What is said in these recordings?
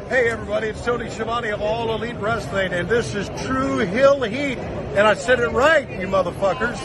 Hey everybody, it's Tony Schiavone of All Elite Wrestling, and this is True Hill Heat. And I said it right, you motherfuckers.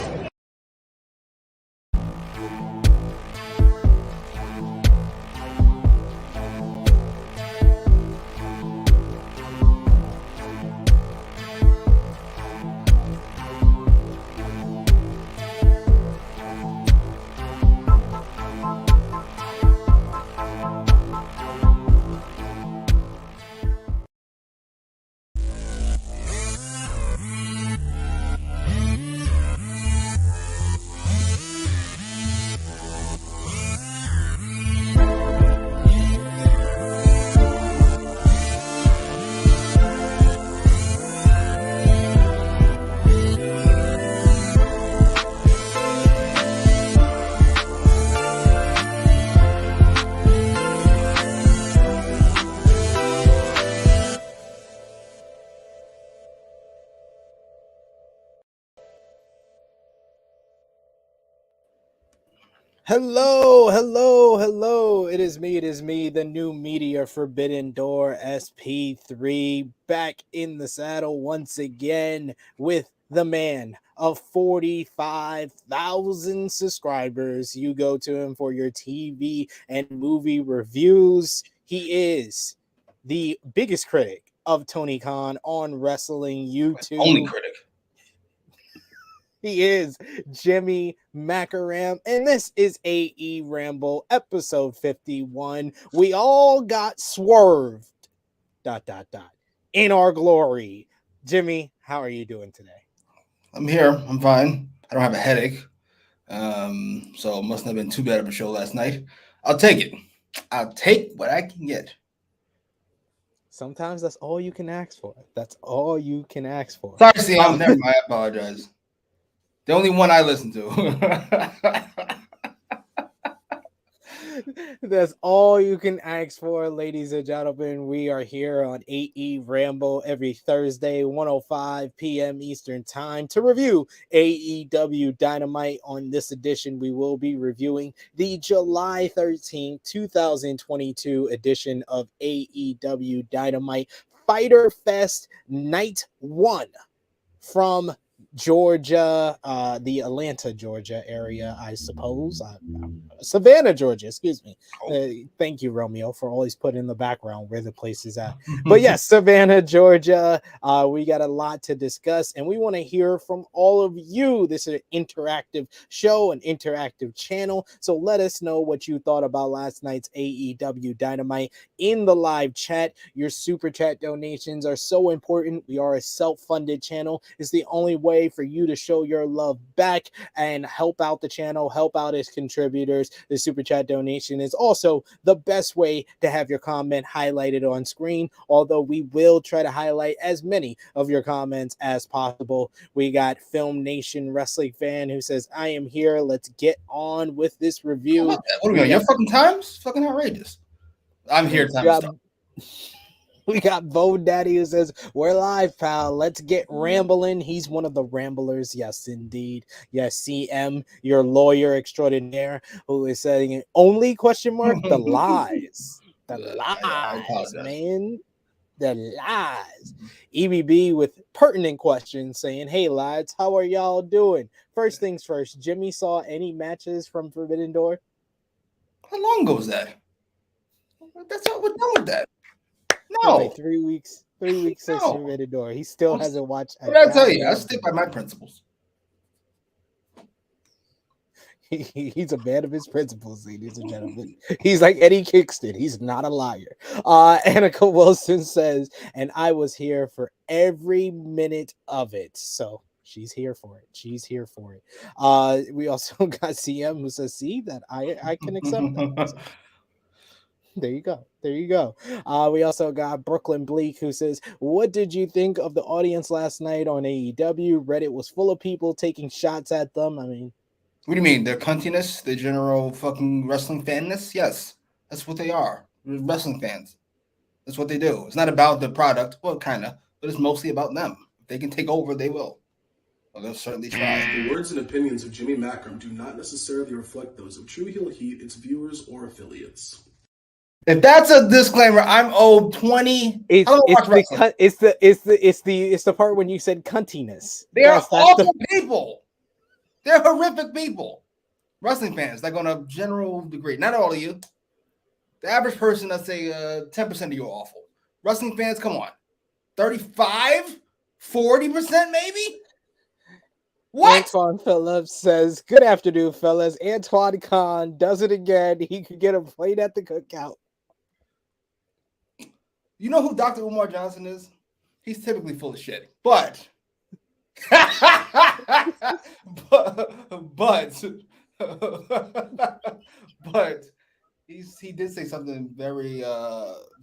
Hello, hello, hello. It is me, the new media Forbidden Door SP3, back in the saddle once again with the man of 45,000 subscribers. You go to him for your TV and movie reviews. He is the biggest critic of Tony Khan on wrestling YouTube. Only critic. He is Jimmy Macram, and this is AEWramble episode 51. We all got swerved, ... in our glory. Jimmy, how are you doing today? I'm here. I'm fine. I don't have a headache, so it mustn't have been too bad of a show last night. I'll take it. I'll take what I can get. Sometimes that's all you can ask for. That's all you can ask for. Sorry, Siam. Never mind. I apologize. The only one I listen to. That's all you can ask for, ladies and gentlemen. We are here on AEWramble every Thursday, 1:05 p.m. Eastern Time, to review AEW Dynamite. On this edition, we will be reviewing the July 13, 2022 edition of AEW Dynamite Fyter Fest Night 1 from Georgia, the Atlanta, Georgia area, I suppose. Savannah, Georgia, excuse me. Thank you, Romeo, for always putting in the background where the place is at. But yes, Savannah, Georgia. We got a lot to discuss, and we want to hear from all of you. This is an interactive show, an interactive channel. So let us know what you thought about last night's AEW Dynamite in the live chat. Your super chat donations are so important. We are a self-funded channel. It's the only way for you to show your love back and help out the channel, help out its contributors. The super chat donation is also the best way to have your comment highlighted on screen, although we will try to highlight as many of your comments as possible. We got Film Nation Wrestling Fan who says, I am here. Let's get on with this review. What are we got? Your fucking times? Fucking outrageous. I'm here. We got Bo Daddy who says, we're live, pal. Let's get rambling. He's one of the ramblers. Yes, indeed. Yes, CM, your lawyer extraordinaire, who is saying, only question mark, the lies. The lies, man. The lies. EBB with pertinent questions saying, hey, lads, how are y'all doing? First things first, Jimmy saw any matches from Forbidden Door? How long ago was that? That's all we're done with that. No, like 3 weeks. 3 weeks since Forbidden Door. He still hasn't watched. What did I tell you? I stick by my principles. He's a man of his principles, ladies and gentlemen. He's like Eddie Kingston. He's not a liar. Annika Wilson says, and I was here for every minute of it. So she's here for it. She's here for it. We also got CM who says, see, that I can accept that. So, there you go. There you go. We also got Brooklyn Bleak who says, what did you think of the audience last night on AEW? Reddit was full of people taking shots at them. I mean, what do you mean? Their cuntiness, their general fucking wrestling fanness? Yes, that's what they are. They're wrestling fans. That's what they do. It's not about the product. Well, kind of, but it's mostly about them. If they can take over, they will. Well, they'll certainly try. The words and opinions of Jimmy Macram do not necessarily reflect those of True Heel Heat, its viewers, or affiliates. If that's a disclaimer, I'm owed 20. It's I don't it's watch wrestling. it's the part when you said cuntiness. They are That's awful people. They're horrific people. Wrestling fans, like on a general degree. Not all of you. The average person, let's say 10% of you are awful. Wrestling fans, come on. 35? 40% maybe? What? Antoine Phillips says, "Good afternoon, fellas. Antoine Khan does it again. He could get a plate at the cookout." You know who Dr. Umar Johnson is? He's typically full of shit. But but he did say something very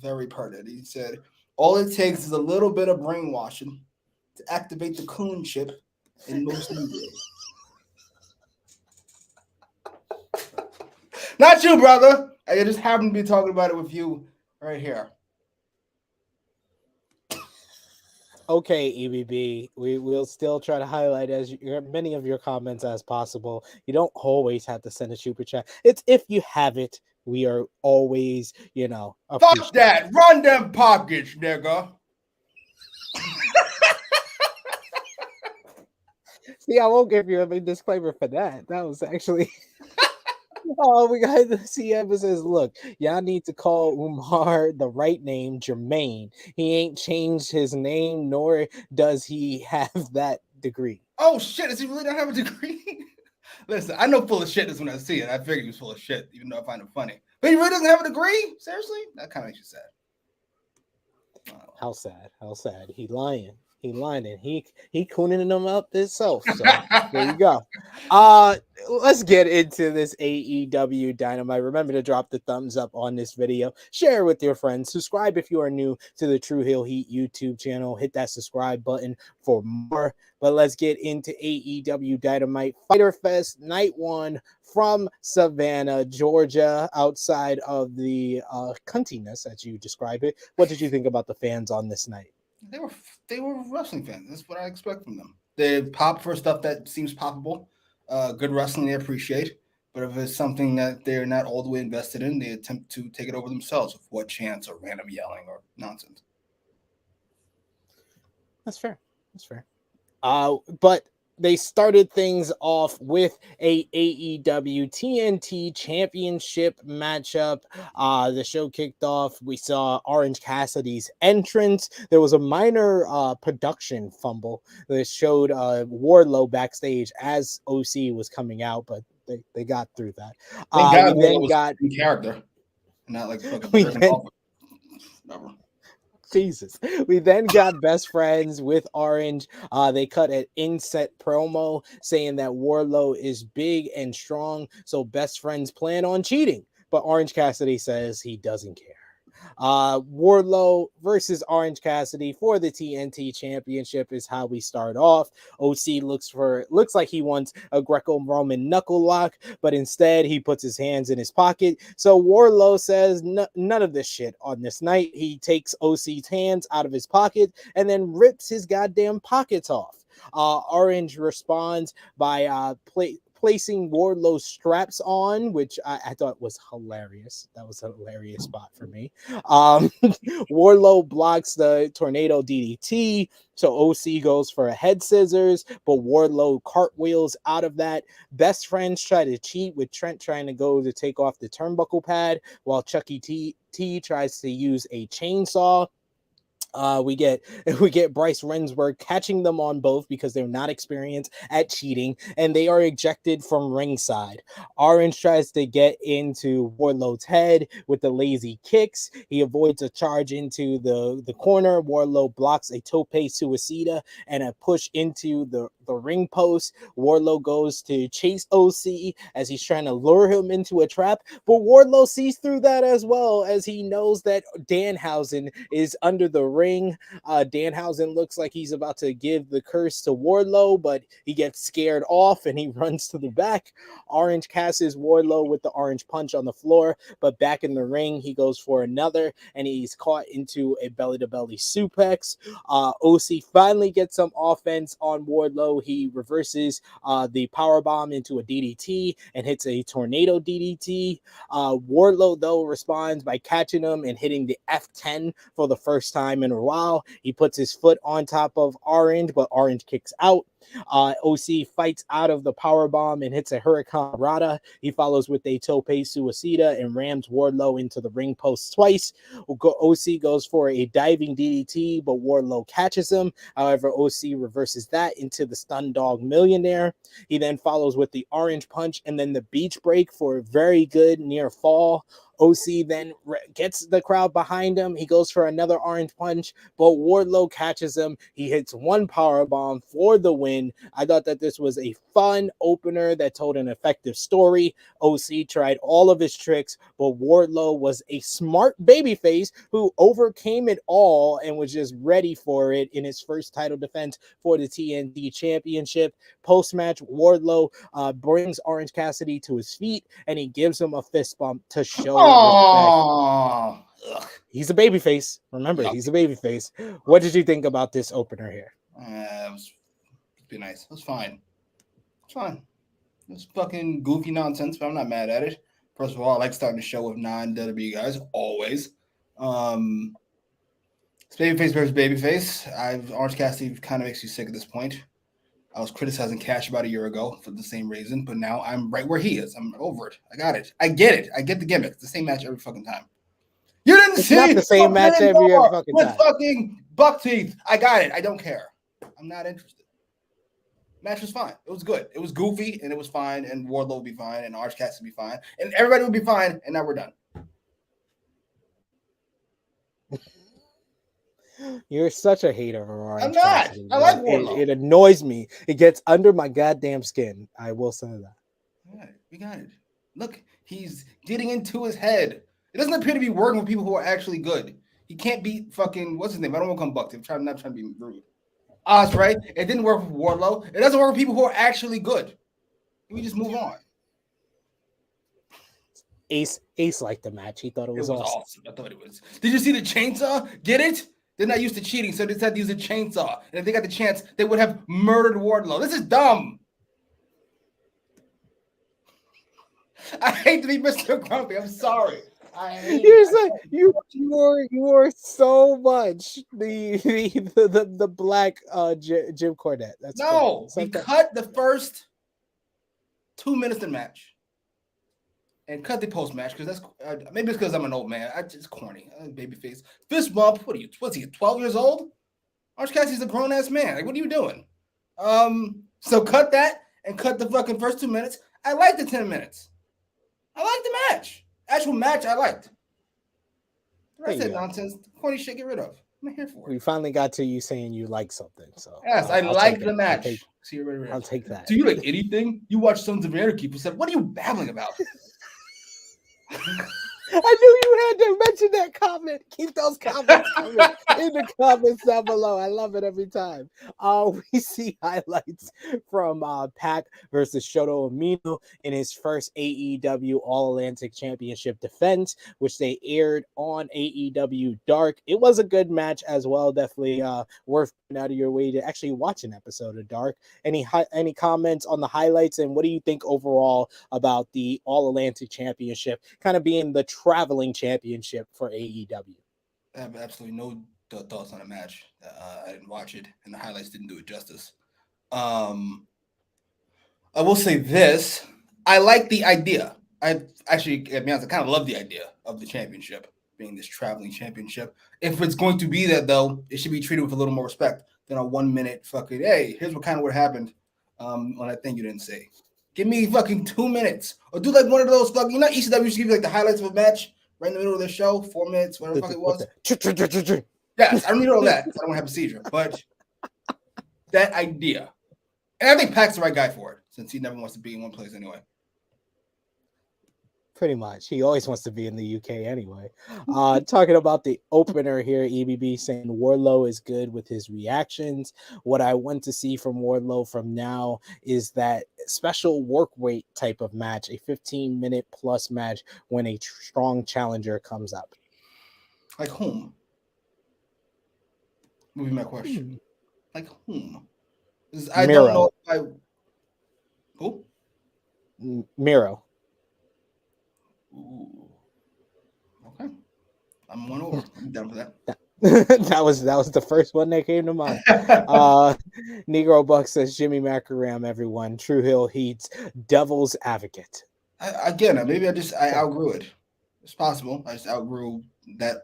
very pertinent. He said, all it takes is a little bit of brainwashing to activate the coon chip in most Negroes. Not you, brother. I just happen to be talking about it with you right here. Okay, EBB, we'll still try to highlight as many of your comments as possible. You don't always have to send a super chat. It's if you have it, we are always, Fuck that. Run them pockets, nigga. See, I won't give you a big disclaimer for that. That was actually. Oh, we got the CM says, look, y'all need to call Umar the right name, Jermaine. He ain't changed his name, nor does he have that degree. Oh shit, does he really not have a degree? Listen, I know full of shit is when I see it. I figured he was full of shit, even though I find it funny. But he really doesn't have a degree? Seriously? That kind of makes you sad. How sad. How sad. He lying. He lying, and he cooning them up himself. So there you go. Let's get into this AEW Dynamite. Remember to drop the thumbs up on this video. Share with your friends. Subscribe if you are new to the True Hill Heat YouTube channel. Hit that subscribe button for more. But let's get into AEW Dynamite Fyter Fest Night 1 from Savannah, Georgia, outside of the cuntiness as you describe it. What did you think about the fans on this night? They were wrestling fans. That's what I expect from them. They pop for stuff that seems poppable. Good wrestling they appreciate. But if it's something that they're not all the way invested in, they attempt to take it over themselves with what chance or random yelling or nonsense. That's fair. That's fair. But they started things off with a AEW TNT Championship matchup. The show kicked off. We saw Orange Cassidy's entrance. There was a minor production fumble that showed Wardlow backstage as OC was coming out, but they got through that. We then got character, not like Jesus. We then got best friends with Orange. They cut an inset promo saying that Wardlow is big and strong, so best friends plan on cheating. But Orange Cassidy says he doesn't care. Wardlow versus Orange Cassidy for the TNT Championship is how we start off. OC looks like he wants a Greco-Roman knuckle lock, but instead he puts his hands in his pocket. So Wardlow says none of this shit on this night. He takes OC's hands out of his pocket and then rips his goddamn pockets off. Orange responds by placing Wardlow's straps on, which I thought was hilarious. That was a hilarious spot for me. Wardlow blocks the tornado DDT, so OC goes for a head scissors, but Wardlow cartwheels out of that. Best friends try to cheat with Trent trying to go to take off the turnbuckle pad, while Chucky T tries to use a chainsaw. We get Bryce Rensburg catching them on both because they're not experienced at cheating, and they are ejected from ringside. Orange tries to get into Wardlow's head with the lazy kicks. He avoids a charge into the corner. Wardlow blocks a tope suicida and a push into the ring post. Wardlow goes to chase OC as he's trying to lure him into a trap, but Wardlow sees through that as well, as he knows that Danhausen is under the ring. Danhausen looks like he's about to give the curse to Wardlow, but he gets scared off and he runs to the back. Orange casts Wardlow with the orange punch on the floor, but back in the ring, he goes for another, and he's caught into a belly-to-belly suplex. OC finally gets some offense on Wardlow Wardlow. He reverses the powerbomb into a DDT and hits a tornado DDT. Wardlow, though, responds by catching him and hitting the F10 for the first time in a while. He puts his foot on top of Orange, but Orange kicks out. OC fights out of the powerbomb and hits a Hurricane Rana. He follows with a Tope Suicida and rams Wardlow into the ring post twice. OC goes for a diving DDT, but Wardlow catches him. However, OC reverses that into the Stun Dog Millionaire. He then follows with the Orange Punch and then the Beach Break for a very good near fall. OC then gets the crowd behind him. He goes for another Orange Punch, but Wardlow catches him. He hits one powerbomb for the win. I thought that this was a fun opener that told an effective story. OC tried all of his tricks, but Wardlow was a smart babyface who overcame it all and was just ready for it in his first title defense for the TNT Championship. Post-match, Wardlow brings Orange Cassidy to his feet, and he gives him a fist bump to show respect. He's a babyface. Remember, he's a babyface. What did you think about this opener here? It was pretty nice. It was fine. It's fine. It was fucking goofy nonsense, but I'm not mad at it. First of all, I like starting the show with non-WWE guys, always. It's babyface versus babyface. Orange Cassidy kind of makes you sick at this point. I was criticizing Cash about a year ago for the same reason, but now I'm right where he is. I'm over it. I got it. I get it. I get the gimmick. It's the same match every fucking time. You didn't see not the same match every fucking with time. Fucking buck teeth. I got it. I don't care. I'm not interested. Match was fine. It was good. It was goofy and it was fine. And Wardlow would be fine, and Orange Cassidy would be fine, and everybody would be fine. And now we're done. You're such a hater of Orange. I'm not. Cassidy. I like Wardlow. It annoys me. It gets under my goddamn skin. I will say that. All right, we got it. Look, he's getting into his head. It doesn't appear to be working with people who are actually good. He can't beat fucking what's his name? I don't want to come buck. I'm not trying to be rude. Right? It didn't work with Wardlow. It doesn't work with people who are actually good. We just move on. Ace liked the match. He thought it was awesome. I thought it was. Did you see the chainsaw? Get it? They're not used to cheating, so they decided to use a chainsaw. And if they got the chance, they would have murdered Wardlow. This is dumb. I hate to be Mr. Grumpy. I'm sorry. You are so much the black Jim Cornette. That's no. We cut the first 2 minutes of the match. And cut the post match because that's maybe it's because I'm an old man. It's corny. Babyface fist bump. What are you? What's he? 12 years old? Orange Cassidy's a grown ass man. Like, what are you doing? So cut that and cut the fucking first 2 minutes. I liked the 10 minutes. I liked the match. Actual match I liked. The rest of that nonsense, corny shit, get rid of. I'm not here for it. We finally got to you saying you like something. So yes, I liked the match. I'll take that. Do you like anything? You watch Sons of Anarchy. People said, "What are you babbling about?" I knew you had to mention that comment. Keep those comments coming in the comments down below. I love it every time. We see highlights from Pac versus Shoto Umino in his first AEW All-Atlantic Championship defense, which they aired on AEW Dark. It was a good match as well. Definitely worth going out of your way to actually watch an episode of Dark. Any comments on the highlights, and what do you think overall about the All-Atlantic Championship kind of being the traveling championship for AEW? I have absolutely no thoughts on the match. I didn't watch it, and the highlights didn't do it justice. I will say this. I like the idea. I actually, to be honest, I kind of love the idea of the championship being this traveling championship. If it's going to be that, though, it should be treated with a little more respect than a 1 minute fucking, hey, here's what happened on that thing you didn't say. Give me fucking 2 minutes. Or do like one of those fucking, ECW used to give you like the highlights of a match right in the middle of the show, 4 minutes, whatever the fuck it was. Yes, I don't need all that. I don't have a seizure. But that idea. And I think Pac's the right guy for it, since he never wants to be in one place anyway. Pretty much. He always wants to be in the UK anyway. Talking about the opener here, EBB saying Wardlow is good with his reactions. What I want to see from Wardlow from now is that special work weight type of match, a 15-minute plus match when a strong challenger comes up. Like whom? Would be my question. Like whom? I don't know if I. Who? Miro. Ooh. Okay. I'm one over. I'm down for that. that was the first one that came to mind. Negro Buck says Jimmy Macram, everyone. True Hill Heat's Devil's Advocate. Maybe I outgrew it. It's possible. I just outgrew that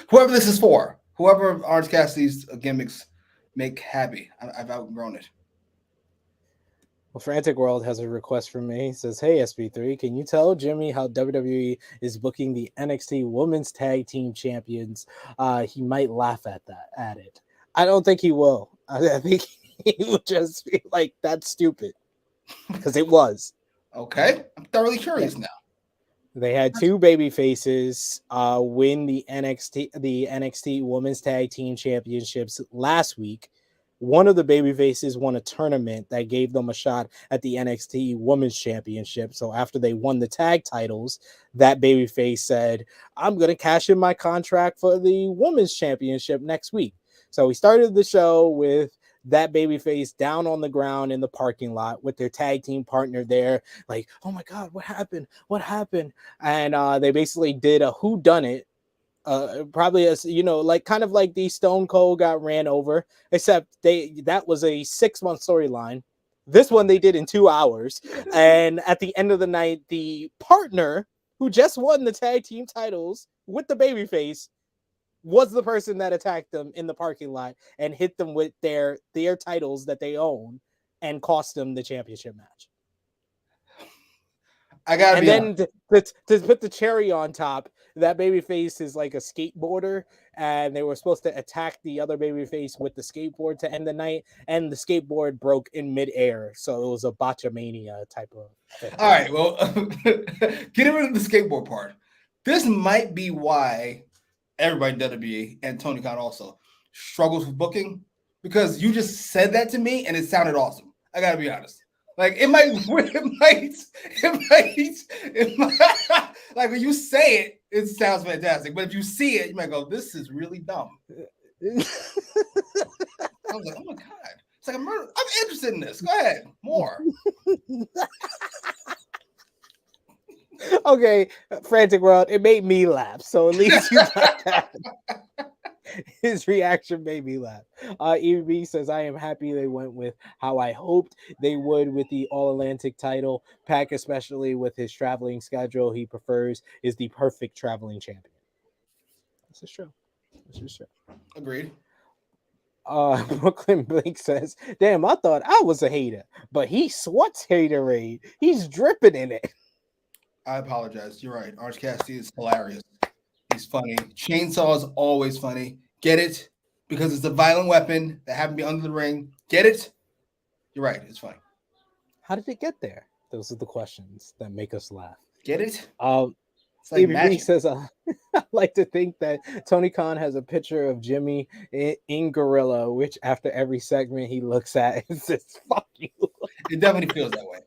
whoever this is for, whoever Orange Cassidy's gimmicks make happy. I've outgrown it. Well, Frantic World has a request from me. He says, "Hey SP3, can you tell Jimmy how WWE is booking the NXT Women's Tag Team Champions? He might laugh at it. I don't think he will. I think he would just be like, that's stupid, because it was." Okay, I'm thoroughly curious now. They had two baby faces win the NXT Women's Tag Team Championships last week. One of the baby faces won a tournament that gave them a shot at the NXT Women's Championship. So after they won the tag titles, that baby face said, "I'm going to cash in my contract for the Women's Championship next week." So we started the show with that babyface down on the ground in the parking lot with their tag team partner there, like, "Oh my God, what happened? What happened?" And they basically did a whodunit. Probably as like kind of like the Stone Cold got ran over, except that was a 6-month storyline. This one they did in 2 hours, and at the end of the night, the partner who just won the tag team titles with the babyface was the person that attacked them in the parking lot and hit them with their titles that they own and cost them the championship match. And then to put the cherry on top, that babyface is like a skateboarder, and they were supposed to attack the other babyface with the skateboard to end the night, and the skateboard broke in midair, so it was a botchamania type of thing. All right, well, get rid of the skateboard part. This might be why everybody in WWE and Tony Khan also struggles with booking, because you just said that to me and it sounded awesome. I gotta be honest. Like it might like when you say it sounds fantastic, but if you see it, you might go, "This is really dumb." I was like, "Oh my God, it's like a murder. I'm interested in this. Go ahead, more." Okay, Frantic World, it made me laugh, so at least you got that. His reaction made me laugh. EB says, "I am happy they went with how I hoped they would with the All-Atlantic title. Pac, especially with his traveling schedule he prefers, is the perfect traveling champion." This is true. Agreed. Brooklyn Blake says, "Damn, I thought I was a hater, but he swats haterade. He's dripping in it." I apologize. You're right. Orange Cassidy is hilarious. He's funny. Chainsaw is always funny. Get it? Because it's a violent weapon that happened to be under the ring. Get it? You're right. It's funny. How did it get there? Those are the questions that make us laugh. Get it? EBB says, "I like to think that Tony Khan has a picture of Jimmy in Gorilla, which after every segment he looks at and says, 'Fuck you.'" It definitely feels that way.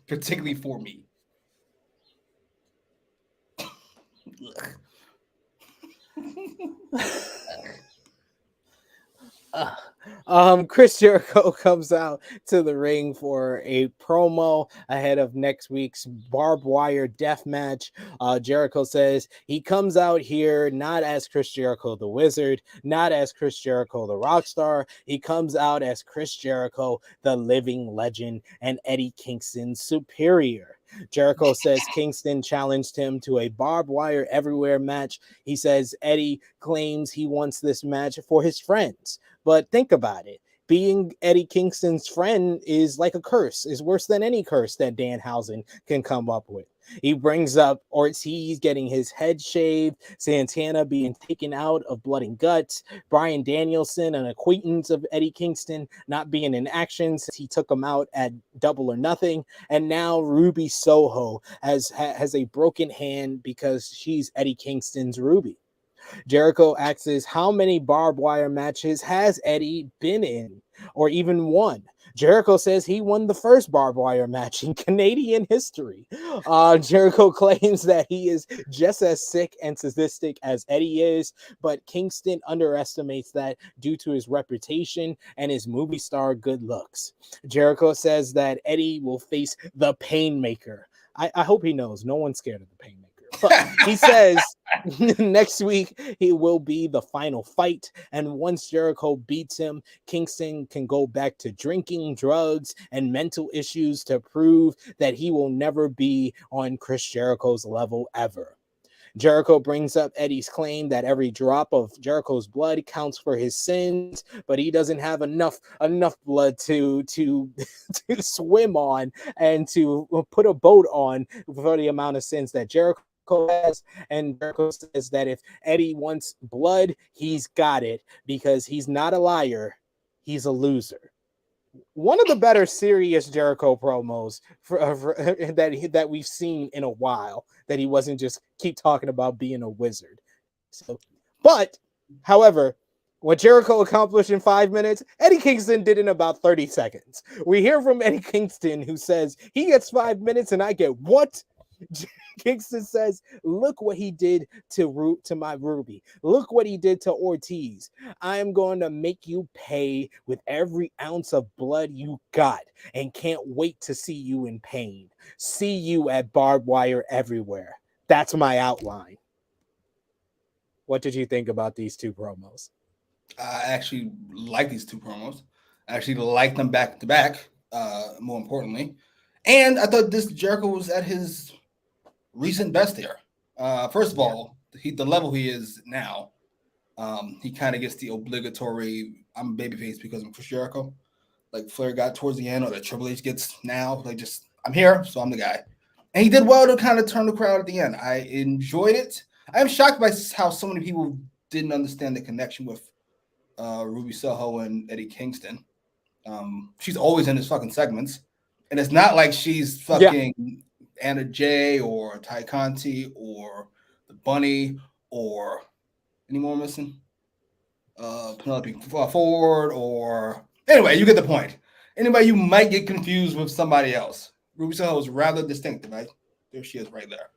Particularly for me. Chris Jericho comes out to the ring for a promo ahead of next week's barbed wire death match. Jericho says he comes out here not as Chris Jericho the Wizard, not as Chris Jericho the Rockstar. He comes out as Chris Jericho the living legend and Eddie Kingston's superior. Jericho says Kingston challenged him to a barbed wire everywhere match. He says Eddie claims he wants this match for his friends. But think about it. Being Eddie Kingston's friend is like a curse, is worse than any curse that Danhausen can come up with. He brings up Ortiz getting his head shaved, Santana being taken out of Blood and Guts, Bryan Danielson, an acquaintance of Eddie Kingston, not being in action since he took him out at Double or Nothing, and now Ruby Soho has a broken hand because she's Eddie Kingston's Ruby. Jericho asks, how many barbed wire matches has Eddie been in or even won? Jericho says he won the first barbed wire match in Canadian history. Jericho claims that he is just as sick and sadistic as Eddie is, but Kingston underestimates that due to his reputation and his movie star good looks. Jericho says that Eddie will face the Painmaker. I hope he knows no one's scared of the Painmaker. But he says next week he will be the final fight, and once Jericho beats him, Kingston can go back to drinking, drugs, and mental issues to prove that he will never be on Chris Jericho's level ever. Jericho brings up Eddie's claim that every drop of Jericho's blood counts for his sins, but he doesn't have enough blood to swim on and to put a boat on for the amount of sins that Jericho has. And Jericho says that if Eddie wants blood, he's got it because he's not a liar, he's a loser. One of the better serious Jericho promos that we've seen in a while, that he wasn't just keep talking about being a wizard. So, but however, what Jericho accomplished in 5 minutes, Eddie Kingston did in about 30 seconds. We hear from Eddie Kingston, who says he gets 5 minutes and I get what? Kingston says, look what he did to my Ruby. Look what he did to Ortiz. I am going to make you pay with every ounce of blood you got and can't wait to see you in pain. See you at barbed wire everywhere. That's my outline. What did you think about these two promos? I actually like these two promos. I actually like them back to back, more importantly. And I thought this Jericho was at his recent best here. First of all, the level he is now, he kind of gets the obligatory I'm a babyface because I'm Chris Jericho, like Flair got towards the end, or that Triple H gets now. Like, just I'm here, so I'm the guy. And he did well to kind of turn the crowd at the end. I enjoyed it. I am shocked by how so many people didn't understand the connection with Ruby Soho and Eddie Kingston. She's always in his fucking segments, and it's not like she's fucking Anna Jay or Ty Conti or the Bunny or any more missing? Penelope Ford or anyway, you get the point. Anybody you might get confused with somebody else. Ruby Soho is rather distinctive, right? There she is right there.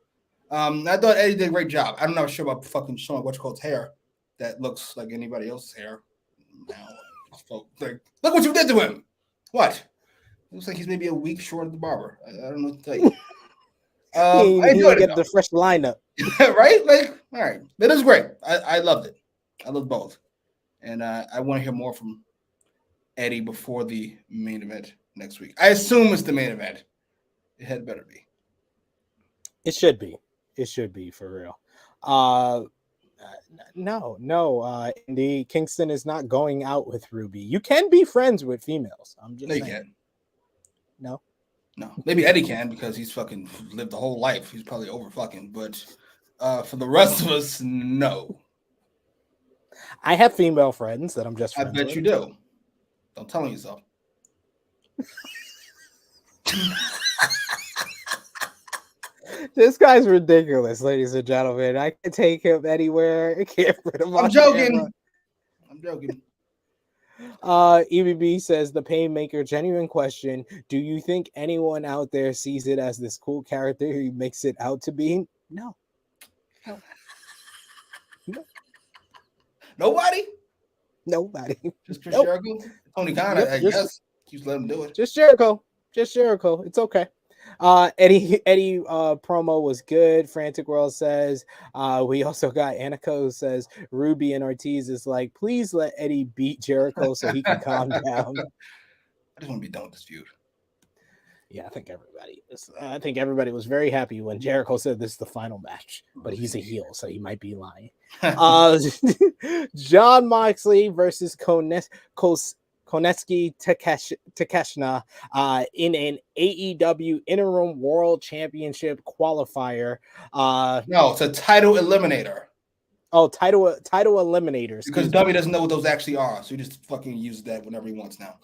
I thought Eddie did a great job. I'm not sure about fucking showing what's hair that looks like anybody else's hair. Now, like, look what you did to him. What? It looks like he's maybe a week short of the barber. I don't know what to tell you. I enjoyed it. Get the fresh lineup, right? Like, all right, that is great. I loved it. I loved both, and I want to hear more from Eddie before the main event next week. I assume it's the main event. It had better be. It should be. It should be for real. No. Andy Kingston is not going out with Ruby. You can be friends with females. I'm just saying. You can. No. Maybe Eddie can because he's fucking lived the whole life. He's probably over fucking. But for the rest of us, no. I have female friends that I'm just friends I bet with. you do. Don't tell me so. This guy's ridiculous, ladies and gentlemen. I can take him anywhere. I can't put him on camera. I'm joking. EBB says the Painmaker. Genuine question: do you think anyone out there sees it as this cool character he makes it out to be? No. Nobody. Just Chris Jericho. Tony Khan, I guess. Just let him do it. Just Jericho. It's okay. Eddie promo was good. Frantic World says. We also got Annika who says Ruby and Ortiz is like, please let Eddie beat Jericho so he can calm down. I just want to be done with this feud. Yeah, I think everybody was very happy when Jericho said this is the final match, but he's a heel, so he might be lying. John Moxley versus Koneski Takeshna in an AEW Interim World Championship qualifier. No, it's a title eliminator. Oh, title eliminators. Because Dummy doesn't know what those actually are, so he just fucking uses that whenever he wants now.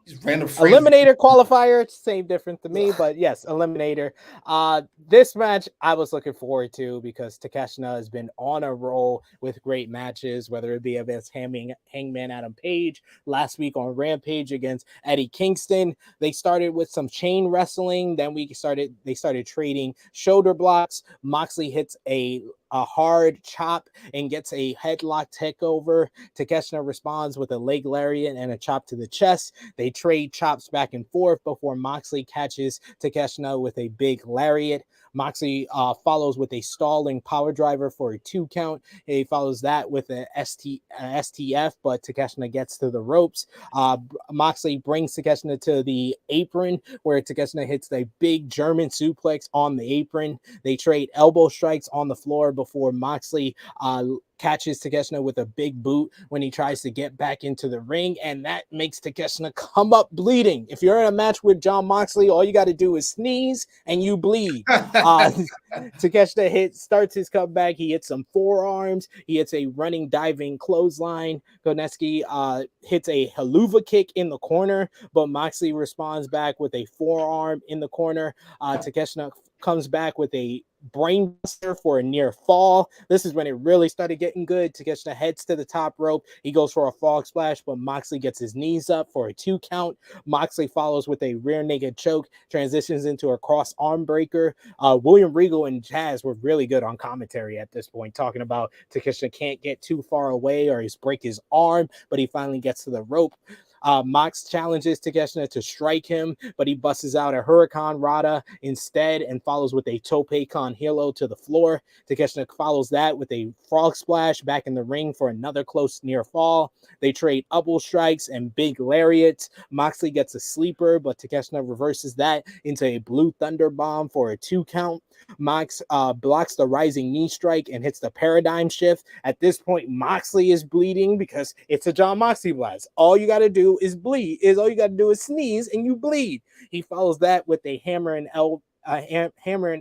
These random phrases. Eliminator qualifier, same different to me, but yes, eliminator. This match I was looking forward to because Takeshi has been on a roll with great matches, whether it be against Hangman Adam Page last week on Rampage against Eddie Kingston. They started with some chain wrestling, then they started trading shoulder blocks. Moxley hits a hard chop and gets a headlock takeover. Takeshi responds with a leg lariat and a chop to the chest. They trade chops back and forth before Moxley catches Takeshi with a big lariat. Moxley follows with a stalling power driver for a 2 count. He follows that with an STF, but Takeshi gets to the ropes. Moxley brings Takeshi to the apron where Takeshi hits a big German suplex on the apron. They trade elbow strikes on the floor before Moxley catches Takeshi with a big boot when he tries to get back into the ring, and that makes Takeshi come up bleeding. If you're in a match with Jon Moxley, all you got to do is sneeze and you bleed. Takeshi starts his comeback. He hits some forearms. He hits a running diving clothesline. Koneski hits a haluva kick in the corner, but Moxley responds back with a forearm in the corner. Takeshi comes back with a brainbuster for a near fall. This is when it really started getting good. Takeshi heads to the top rope. He goes for a frog splash, but Moxley gets his knees up for a 2 count. Moxley follows with a rear naked choke, transitions into a cross arm breaker. William Regal and Jazz were really good on commentary at this point, talking about Takeshi can't get too far away or he's break his arm, but he finally gets to the rope. Mox challenges Takeshi to strike him, but he busts out a Hurricane Rana instead and follows with a Tope Con Hilo to the floor. Takeshi follows that with a frog splash back in the ring for another close near fall. They trade elbow strikes and big lariats. Moxley gets a sleeper, but Takeshi reverses that into a blue thunder bomb for a 2 count. Mox blocks the rising knee strike and hits the paradigm shift. At this point, Moxley is bleeding because it's a Jon Moxley blast. All you got to do is bleed. All you got to do is sneeze and you bleed. He follows that with a hammer and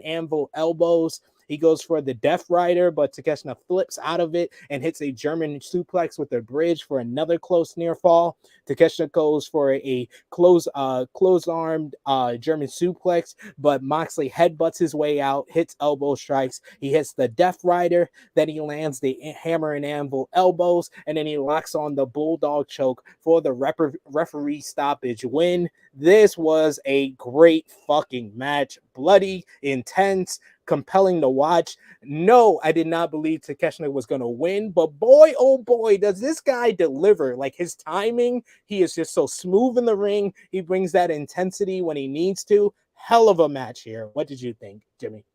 anvil elbows. He goes for the Death Rider, but Takeshi flips out of it and hits a German suplex with a bridge for another close near fall. Takeshi goes for a closed-armed German suplex, but Moxley headbutts his way out, hits elbow strikes. He hits the Death Rider, then he lands the hammer and anvil elbows, and then he locks on the Bulldog choke for the referee stoppage win. This was a great fucking match. Bloody, intense, compelling to watch. No, I did not believe Takeshi was going to win, but boy, oh boy, does this guy deliver. Like his timing, he is just so smooth in the ring. He brings that intensity when he needs to. Hell of a match here. What did you think, Jimmy?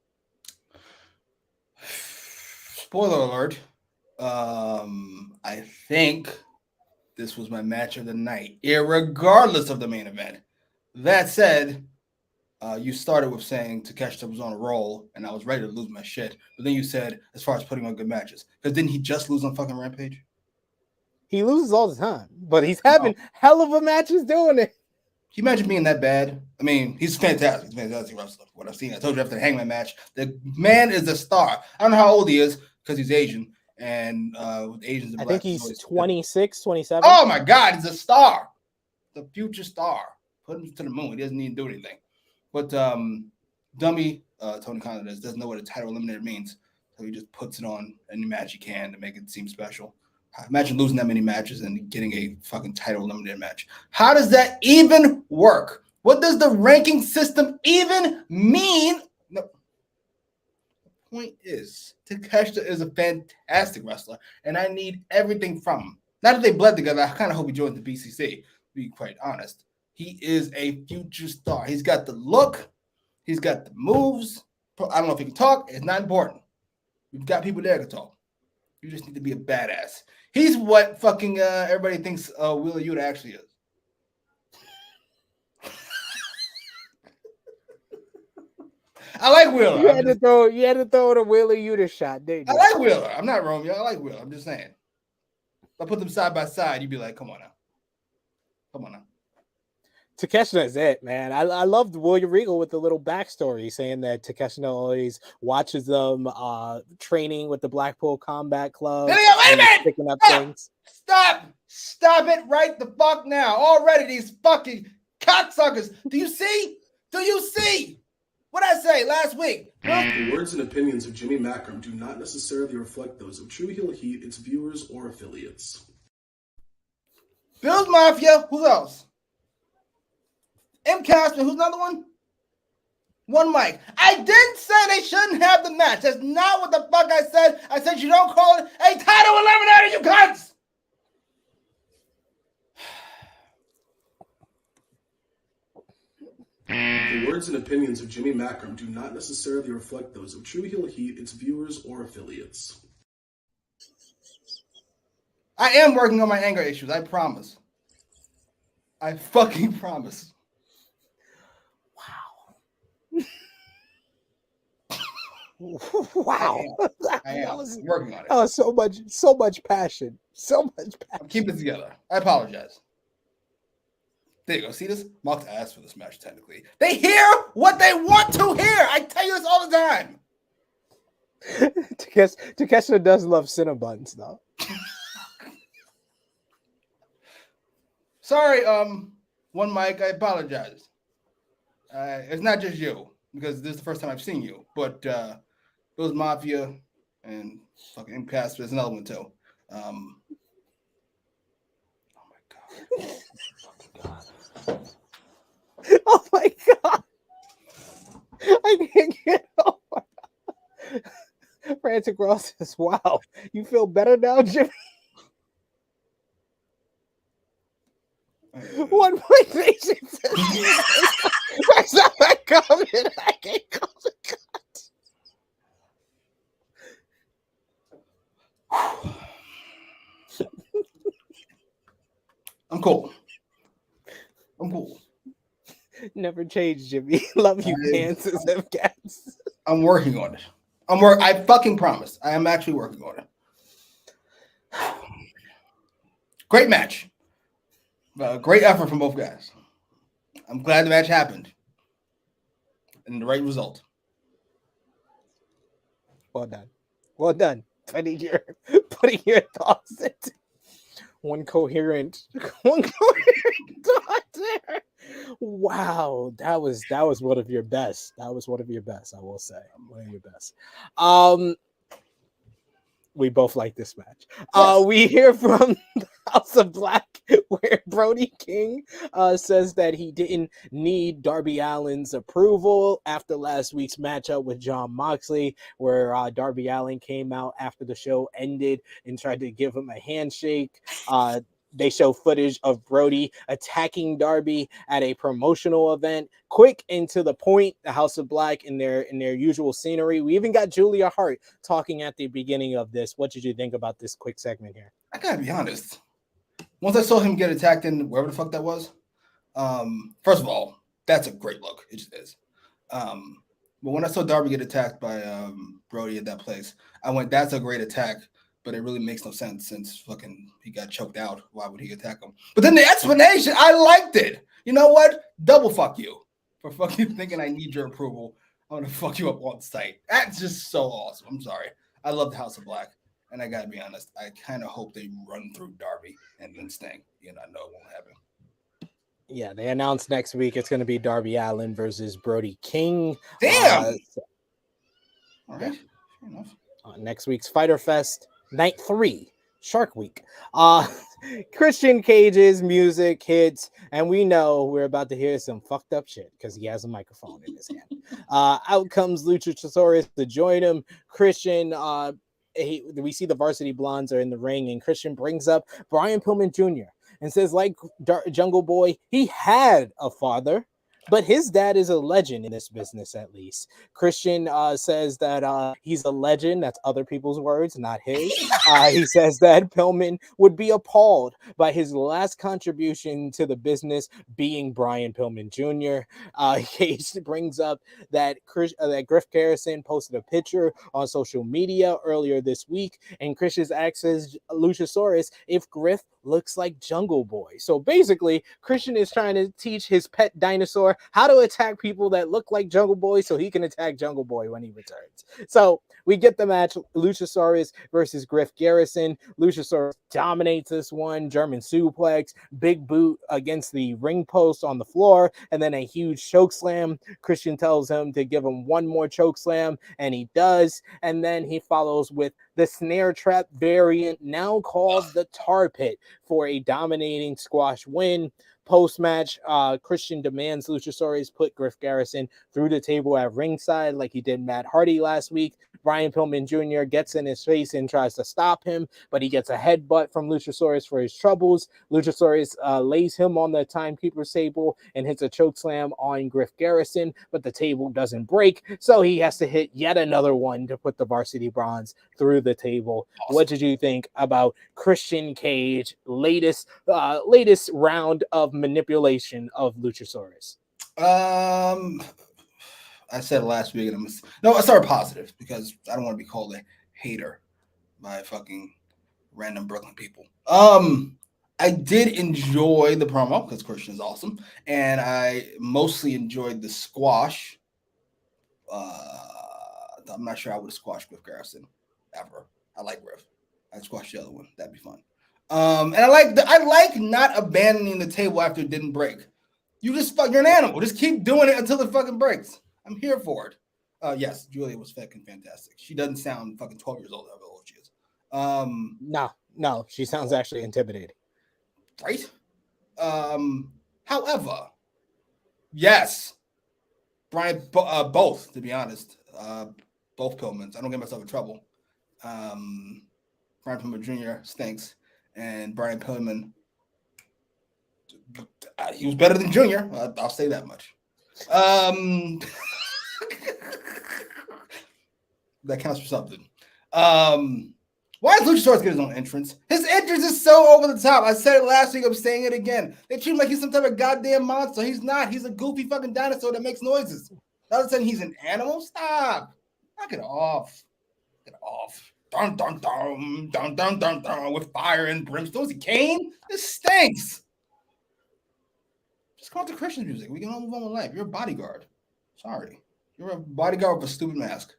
Spoiler alert. I think this was my match of the night, irregardless of the main event. That said, you started with saying Takeshi was on a roll, and I was ready to lose my shit. But then you said, as far as putting on good matches, because didn't he just lose on fucking Rampage? He loses all the time, but he's having hell of a matches doing it. Can you imagine being that bad? I mean, he's fantastic. He's a fantastic wrestler. What I've seen, I told you after the Hangman match, the man is a star. I don't know how old he is because he's Asian, and with Asians and I Blacks, think he's 26, 27. Oh my God, he's a star, the future star. Put him to the moon. He doesn't need to do anything. But dummy Tony Khan doesn't know what a title eliminator means, so he just puts it on any match he can to make it seem special. Imagine losing that many matches and getting a fucking title eliminator match. How does that even work? What does the ranking system even mean? No. The point is, Takeshi is a fantastic wrestler, and I need everything from him. Now that they bled together, I kind of hope he joins the BCC, to be quite honest. He is a future star. He's got the look. He's got the moves. I don't know if he can talk. It's not important. We've got people there to talk. You just need to be a badass. He's what fucking everybody thinks Wheeler Yuta actually is. I like Wheeler. You had to throw the Wheeler Yuta shot, didn't you? I like Wheeler. I'm not Romeo. I like Wheeler. I'm just saying. If I put them side by side, you'd be like, come on now. Come on now. Takeshita is it, man. I loved William Regal with the little backstory saying that Takeshita always watches them training with the Blackpool Combat Club. Wait a minute! Picking up things. Stop it right the fuck now. Already these fucking cocksuckers. Do you see? What I say last week? The words and opinions of Jimmy Macram do not necessarily reflect those of True Heel Heat, its viewers, or affiliates. Bills Mafia. Who else? M. Casper, who's another one? One mic. I didn't say they shouldn't have the match. That's not what the fuck I said. I said you don't call it a title eliminator, you cunts! The words and opinions of Jimmy Macram do not necessarily reflect those of True Heel Heat, its viewers, or affiliates. I am working on my anger issues, I promise. I fucking promise. Wow. I am working on it. Oh, so much passion. I'm keeping it together. I apologize. There you go. See this? Mox asked for this match, technically. They hear what they want to hear. I tell you this all the time. Takeshi does love Cinnabons, though. Sorry, one mic. I apologize. It's not just you, because this is the first time I've seen you, but Bills Mafia and fucking M. Casper is another one too. Oh my god. Oh my god. I can't get over. Frantic Ross says, wow, you feel better now, Jimmy? One point nation says, that's not my comment. I can't call the cut. I'm cool. Never change, Jimmy. Love you, Kansas and cats. I'm working on it. I fucking promise. I am actually working on it. Great match. Great effort from both guys. I'm glad the match happened. And the right result. Well done. Putting your thoughts into one coherent thought there. Wow, that was one of your best. I will say. One of your best. We both like this match. Yes. We hear from the House of Black where Brodie King says that he didn't need Darby Allin's approval after last week's matchup with Jon Moxley, where Darby Allin came out after the show ended and tried to give him a handshake. They show footage of Brodie attacking Darby at a promotional event. Quick and to the point, the House of Black in their usual scenery. We even got Julia Hart talking at the beginning of this. What did you think about this quick segment here? I gotta be honest. Once I saw him get attacked in wherever the fuck that was, first of all, that's a great look. It just is. But when I saw Darby get attacked by Brodie at that place, I went, that's a great attack. But it really makes no sense since fucking he got choked out. Why would he attack him? But then the explanation, I liked it. You know what? Double fuck you for fucking thinking I need your approval. I'm gonna fuck you up on site. That's just so awesome. I'm sorry. I love the House of Black, and I gotta be honest. I kind of hope they run through Darby and then Sting. You know, I know it won't happen. Yeah, they announced next week it's going to be Darby Allin versus Brodie King. Damn. All right. Yeah. Fair enough. Next week's Fyter Fest. Night 3, Shark Week. Christian Cage's music hits, and we know we're about to hear some fucked up shit because he has a microphone in his hand. Out comes Luchasaurus to join him. Christian, we see the Varsity Blondes are in the ring, and Christian brings up Brian Pillman Jr. and says, like Jungle Boy, he had a father, but his dad is a legend in this business, at least. Christian says that he's a legend. That's other people's words, not his. He says that Pillman would be appalled by his last contribution to the business being Brian Pillman Jr. Cage brings up that Griff Garrison posted a picture on social media earlier this week, and Christian asks Luchasaurus if Griff looks like Jungle Boy. So basically, Christian is trying to teach his pet dinosaur how to attack people that look like Jungle Boy so he can attack Jungle Boy when he returns. So we get the match, Luchasaurus versus Griff Garrison. Luchasaurus dominates this one, German suplex, big boot against the ring post on the floor, and then a huge choke slam. Christian tells him to give him one more choke slam, and he does. And then he follows with the snare trap variant, now called the Tar Pit, for a dominating squash win. Post-match, Christian demands Luchasaurus put Griff Garrison through the table at ringside like he did Matt Hardy last week. Brian Pillman Jr. gets in his face and tries to stop him, but he gets a headbutt from Luchasaurus for his troubles. Luchasaurus lays him on the timekeeper's table and hits a chokeslam on Griff Garrison, but the table doesn't break, so he has to hit yet another one to put the Varsity Bronze through the table. Awesome. What did you think about Christian Cage latest round of manipulation of Luchasaurus? I said it last week, and I started positive because I don't want to be called a hater by fucking random Brooklyn people. I did enjoy the promo because Christian is awesome, and I mostly enjoyed the squash. I'm not sure I would have squashed Griff Garrison ever. I like Griff. I'd squash the other one. That'd be fun. And I like not abandoning the table after it didn't break. You're an animal. Just keep doing it until it fucking breaks. I'm here for it. Yes, Julia was fucking fantastic. She doesn't sound fucking 12 years old, however old she is. No, she sounds actually intimidating. Right? However, yes, Brian, both, to be honest, both Pillmans. I don't get myself in trouble. Brian Pillman Jr. stinks, and Brian Pillman, he was better than Junior. I'll say that much. That counts for something. Why is Luchasaurus get his own entrance? His entrance is so over the top. I said it last week. I'm saying it again. They treat him like he's some type of goddamn monster. He's not. He's a goofy fucking dinosaur that makes noises. All of a sudden, he's an animal. Stop. Knock it off. Get off. Dun dun dun dun dun dun dun with fire and brimstone. Is he Kane? This stinks. Just call it the Christian music. We can all move on with life. You're a bodyguard. Sorry. You're a bodyguard with a stupid mask.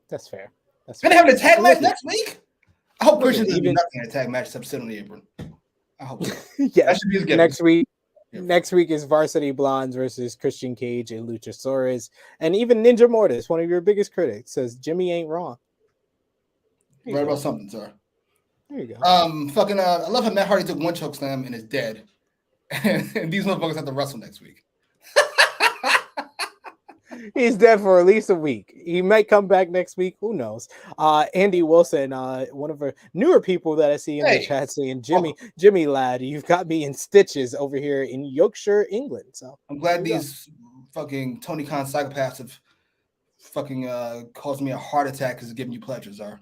That's fair. Gonna have an attack match next week? I hope Christian doesn't do nothing in an attack match except sit on the apron. I hope so. Yeah. That should be his gimmick. Next week is Varsity Blondes versus Christian Cage and Luchasaurus. And even Ninja Mortis, one of your biggest critics, says Jimmy ain't wrong. Right about something, sir. There you go. I love how Matt Hardy took one chokeslam and is dead. And these motherfuckers have to wrestle next week. He's dead for at least a week. He might come back next week. Who knows? Andy Wilson, one of our newer people that I see in the chat saying, Jimmy lad, you've got me in stitches over here in Yorkshire, England. So I'm glad these fucking Tony Khan psychopaths have fucking caused me a heart attack because it's giving you pleasure, sir.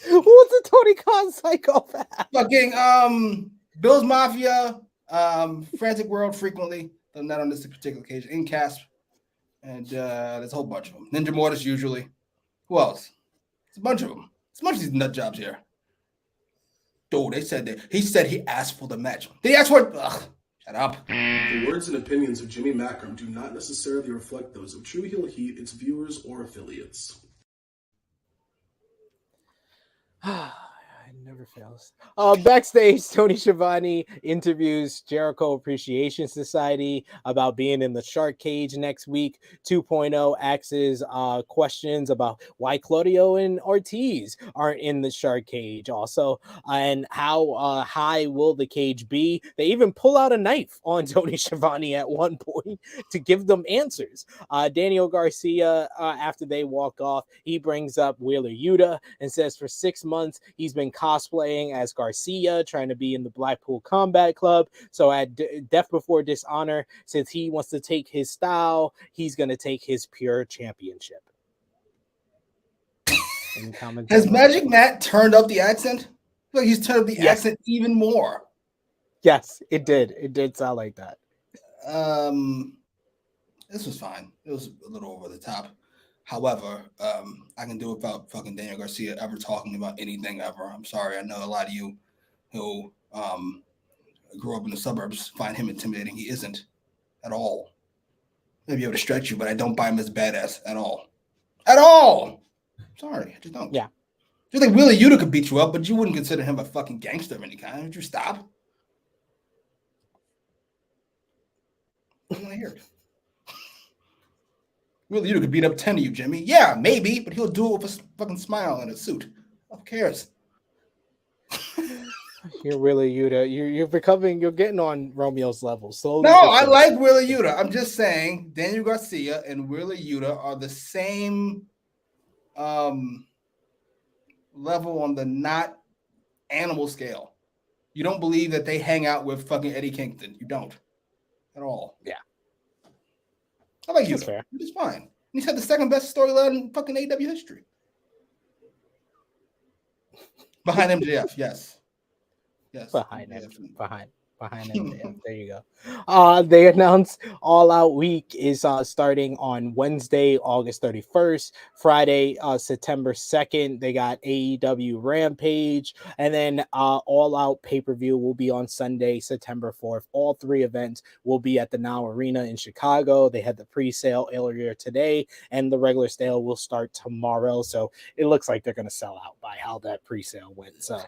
What's a Tony Khan psychopath? Fucking Bill's Mafia, Frantic World frequently. Not on this particular occasion. Incasp. And there's a whole bunch of them. Ninja Mortis usually. Who else? It's a bunch of them. It's a bunch of these nut jobs here. Dude, they said that. He said he asked for the match. Did he ask for it? Ugh, shut up. The words and opinions of Jimmy Macram do not necessarily reflect those of True Heel Heat, its viewers, or affiliates. It never fails. Backstage, Tony Schiavone interviews Jericho Appreciation Society about being in the shark cage next week. 2.0 asks questions about why Claudio and Ortiz aren't in the shark cage also, and how high will the cage be. They even pull out a knife on Tony Schiavone at one point to give them answers. Daniel Garcia, after they walk off, he brings up Wheeler Yuta and says for 6 months he's been cosplaying as Garcia, trying to be in the Blackpool Combat Club. So at Death Before Dishonor, since he wants to take his style, he's going to take his pure championship. Has Magic Matt turned up the accent? Like he's turned up the accent even more. Yes, it did. It did sound like that. This was fine. It was a little over the top. However, I can do it without fucking Daniel Garcia ever talking about anything ever. I'm sorry. I know a lot of you who grew up in the suburbs find him intimidating. He isn't at all. Maybe able to stretch you, but I don't buy him as badass at all. At all. Sorry, I just don't. Yeah. Just like Wheeler Yuta could beat you up, but you wouldn't consider him a fucking gangster of any kind. Would you stop? I don't want to hear it. Wheeler Yuta could beat up 10 of you, Jimmy. Yeah, maybe, but he'll do it with a fucking smile and a suit. Who cares? You're really Yuta. You're getting on Romeo's level. Slowly. No, I like Wheeler Yuta. I'm just saying Daniel Garcia and Wheeler Yuta are the same level on the not animal scale. You don't believe that they hang out with fucking Eddie Kingston. You don't at all. Yeah. I like Yuta. It's fine. And he's had the second best storyline in fucking AEW history. Behind MJF, yes. Yes. Behind him. There you go. They announced All Out Week is starting on Wednesday, August 31st. Friday, September 2nd. They got AEW Rampage. And then All Out pay-per-view will be on Sunday, September 4th. All three events will be at the Now Arena in Chicago. They had the pre-sale earlier today, and the regular sale will start tomorrow. So it looks like they're going to sell out by how that pre-sale went. So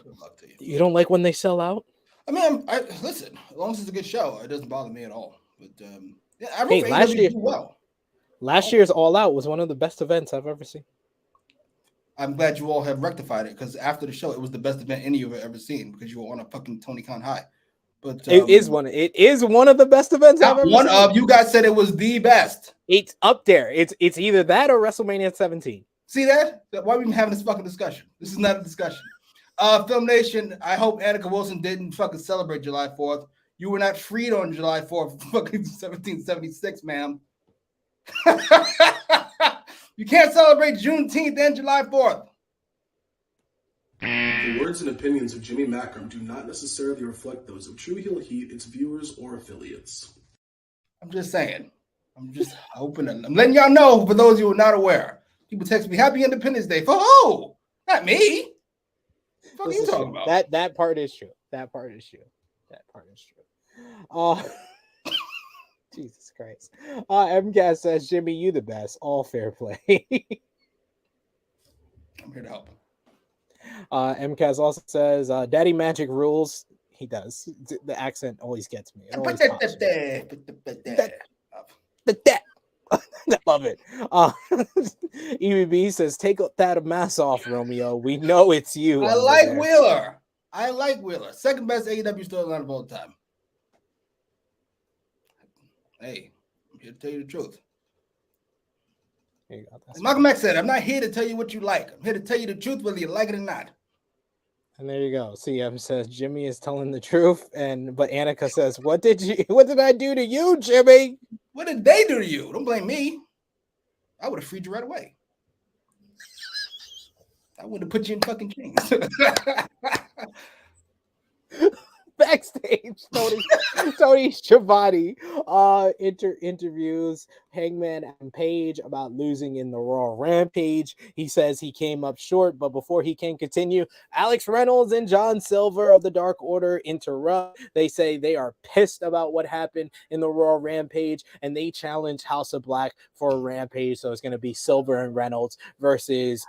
good luck to you. You don't like when they sell out? I mean, I listen. As long as it's a good show, it doesn't bother me at all. But yeah, I hey, last year's All Out was one of the best events I've ever seen. I'm glad you all have rectified it because after the show, it was the best event any of you have ever seen because you were on a fucking Tony Khan high. But it is one of the best events I've ever seen. You guys said it was the best. It's up there. It's either that or WrestleMania 17. See that? Why are we even having this fucking discussion? This is not a discussion. Film Nation, I hope Annika Wilson didn't fucking celebrate July 4th. You were not freed on July 4th, fucking 1776, ma'am. You can't celebrate Juneteenth and July 4th. The words and opinions of Jimmy Macram do not necessarily reflect those of True Heel Heat, its viewers, or affiliates. I'm just saying. I'm just hoping. I'm letting y'all know, for those of you who are not aware. People text me, Happy Independence Day. For who? Not me. What are you talking about? That part is true. Jesus Christ. MCAS says, Jimmy, you the best. All fair play. I'm here to help. MCAS also says, Daddy Magic rules. He does. The accent always gets me. I love it. EBB says, take that mask off, Romeo. We know it's you. I like Wheeler. Second best AEW storyline of all time. Hey, I'm here to tell you the truth. There you go. Malcolm X said, I'm not here to tell you what you like. I'm here to tell you the truth whether you like it or not. And there you go. CM says Jimmy is telling the truth, but Annika says, what did I do to you, Jimmy? What did they do to you? Don't blame me. I would have freed you right away. I would have put you in fucking chains. Backstage, Tony Schiavone interviews Hangman and Page about losing in the Raw Rampage. He says he came up short, but before he can continue, Alex Reynolds and John Silver of the Dark Order interrupt. They say they are pissed about what happened in the Raw Rampage, and they challenge House of Black for a Rampage. So it's going to be Silver and Reynolds versus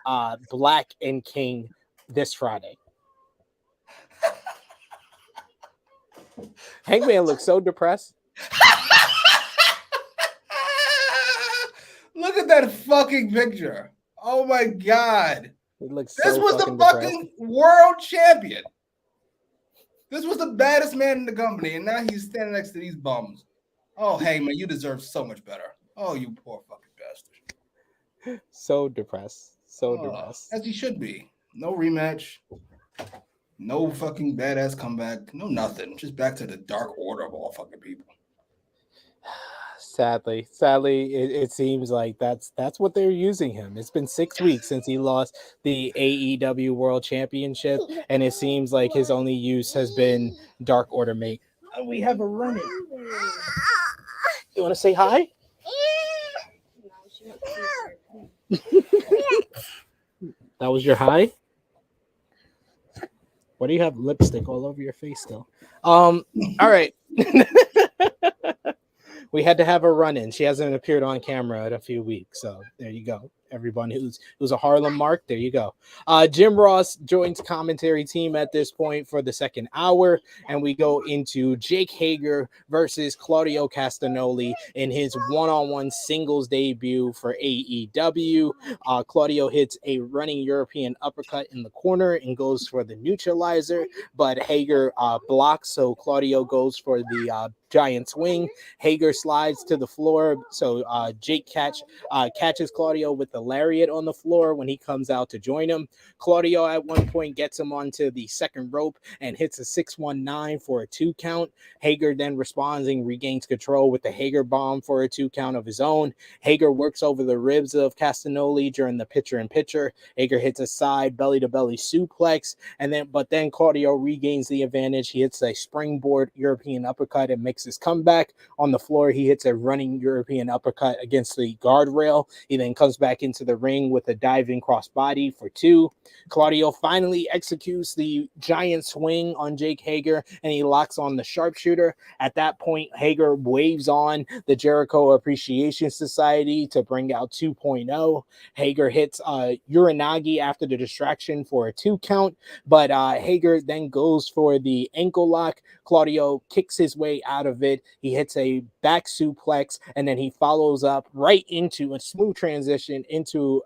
Black and King this Friday. Hangman looks so depressed. Look at that fucking picture. Oh my God. It looks this so was the fucking world champion. This was the baddest man in the company, and now he's standing next to these bums. Oh, Hangman, you deserve so much better. Oh, you poor fucking bastard. So depressed. Depressed. As he should be. No rematch. No fucking badass comeback. No nothing. Just back to the Dark Order of all fucking people. Sadly, it seems like that's what they're using him. It's been 6 weeks since he lost the AEW World Championship, and it seems like his only use has been Dark Order mate. We have a running. You want to say hi? That was your high? Why do you have lipstick all over your face still? All right. We had to have a run-in. She hasn't appeared on camera in a few weeks, so there you go. Everyone who's a Harlem Mark, there you go. Jim Ross joins commentary team at this point for the second hour, and we go into Jake Hager versus Claudio Castanoli in his one-on-one singles debut for AEW. Claudio hits a running European uppercut in the corner and goes for the neutralizer, but Hager blocks, so Claudio goes for the giant swing. Hager slides to the floor, so Jake catches Claudio with the lariat on the floor when he comes out to join him. Claudio at one point gets him onto the second rope and hits a 619 for a 2 count. Hager then responds and regains control with the Hager bomb for a 2 count of his own. Hager works over the ribs of Castanoli during the pitcher-in-pitcher. Hager hits a side belly-to-belly suplex, but then Claudio regains the advantage. He hits a springboard European uppercut and makes his comeback. On the floor, he hits a running European uppercut against the guardrail. He then comes back into the ring with a diving crossbody for 2. Claudio finally executes the giant swing on Jake Hager, and he locks on the sharpshooter. At that point, Hager waves on the Jericho Appreciation Society to bring out 2.0. Hager hits Uranagi after the distraction for a 2 count, but Hager then goes for the ankle lock. Claudio kicks his way out of it. He hits a back suplex, and then he follows up right into a smooth transition into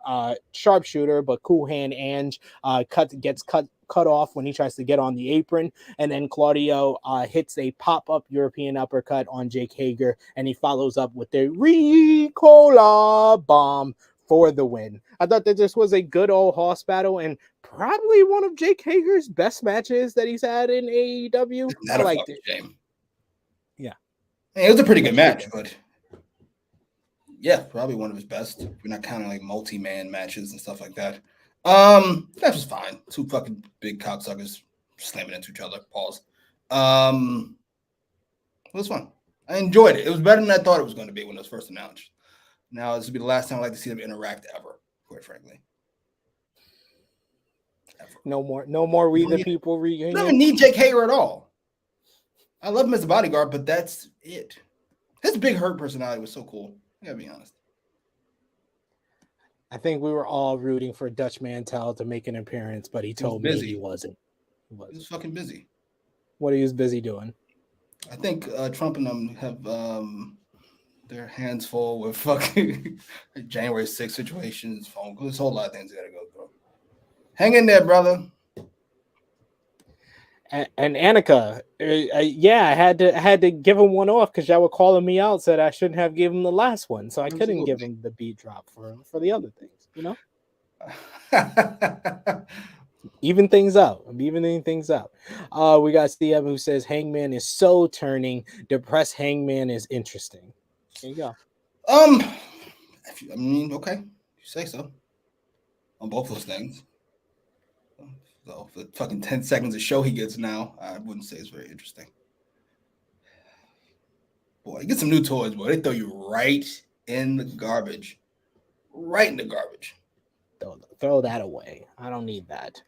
sharpshooter, but Cool Hand Ange gets cut off when he tries to get on the apron, and then Claudio hits a pop-up European uppercut on Jake Hager, and he follows up with the Ricola bomb for the win. I thought that this was a good old horse battle and probably one of Jake Hager's best matches that he's had in AEW. I liked it. Shame. Yeah. It was a pretty good match, but yeah, probably one of his best. We're not counting like multi-man matches and stuff like that. That was fine. 2 fucking big cocksuckers slamming into each other. Pause. It was fun. I enjoyed it. It was better than I thought it was going to be when it was first announced. Now, this will be the last time I'd like to see them interact ever, quite frankly. Ever. No more We the People reunion. I don't even need Jake Hager at all. I love him as a bodyguard, but that's it. His big hurt personality was so cool. I gotta be honest. I think we were all rooting for Dutch Mantel to make an appearance, but he told me he wasn't. He was fucking busy. What he was busy doing? I think Trump and them have their hands full with fucking January 6th situations, phone calls, there's a whole lot of things they gotta go through. Hang in there, brother. And Annika, I had to give him one off because y'all were calling me out, said I shouldn't have given him the last one, so I couldn't give him the beat drop for the other things, you know. Even things out. I'm evening things out. We got Steve who says Hangman is so turning. Depressed Hangman is interesting. There you go. Okay, you say so. On both those things. So for the fucking 10 seconds of show he gets now, I wouldn't say it's very interesting. Boy, get some new toys, boy. They throw you right in the garbage. Right in the garbage. Throw that away. I don't need that.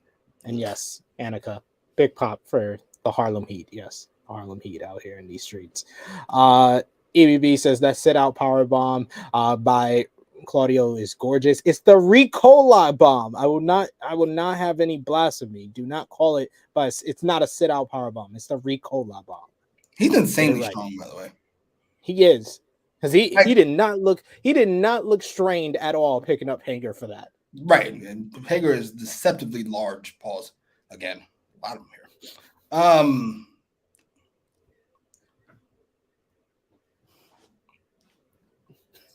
And yes, Annika, big pop for the Harlem Heat. Yes, Harlem Heat out here in these streets. EBB says that sit out power bomb by Claudio is gorgeous. It's the Ricola bomb. I will not have any blasphemy. Do not call it, but it's not a sit out power bomb. It's the Ricola bomb. He's insanely strong, by the way. He is, because he did not look strained at all picking up Hager for that. Right, and Hager is deceptively large. Pause again. A lot of them here.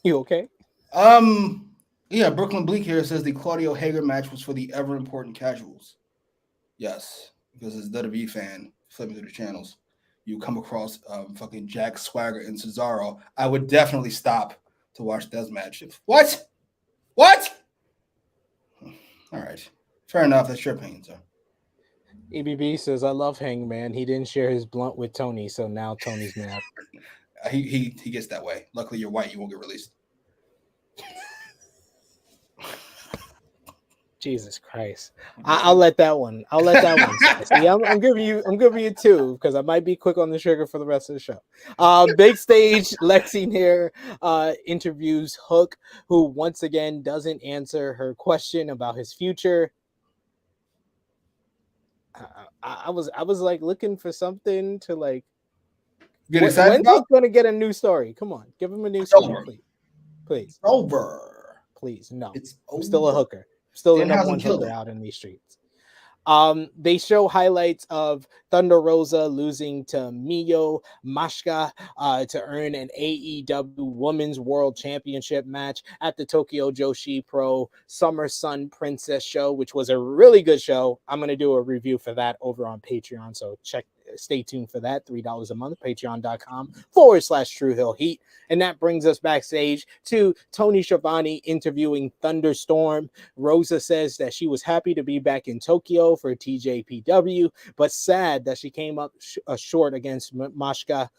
You okay? Yeah, Brooklyn Bleak here says the Claudio Hager match was for the ever important casuals. Yes, because as a WWE fan, flipping through the channels, you come across fucking Jack Swagger and Cesaro. I would definitely stop to watch this match. What? All right, fair enough. That's your opinion, sir. EBB says I love Hangman. He didn't share his blunt with Tony, so now Tony's mad. He gets that way. Luckily, you're white. You won't get released. Jesus Christ. I'll let that one. I'll let that one slide. See, I'm giving you two because I might be quick on the trigger for the rest of the show. Backstage, Lexi here interviews Hook, who once again doesn't answer her question about his future. I was like looking for something to like. Get excited When's about? Hook gonna get a new story? Come on, give him a new It's story, over. please. Over. Please, no. It's I'm still a over. hooker. Still the Dan number hasn't one killed hooker him. out in these streets. They show highlights of Thunder Rosa losing to Miyo Mashka to earn an AEW Women's World Championship match at the Tokyo Joshi Pro Summer Sun Princess show, which was a really good show. I'm going to do a review for that over on Patreon, so stay tuned for that. $3 a month, patreon.com/True Hill Heat. And that brings us backstage to Tony Schiavone interviewing Thunderstorm. Rosa says that she was happy to be back in Tokyo for TJPW, but sad that she came up short against Mashka.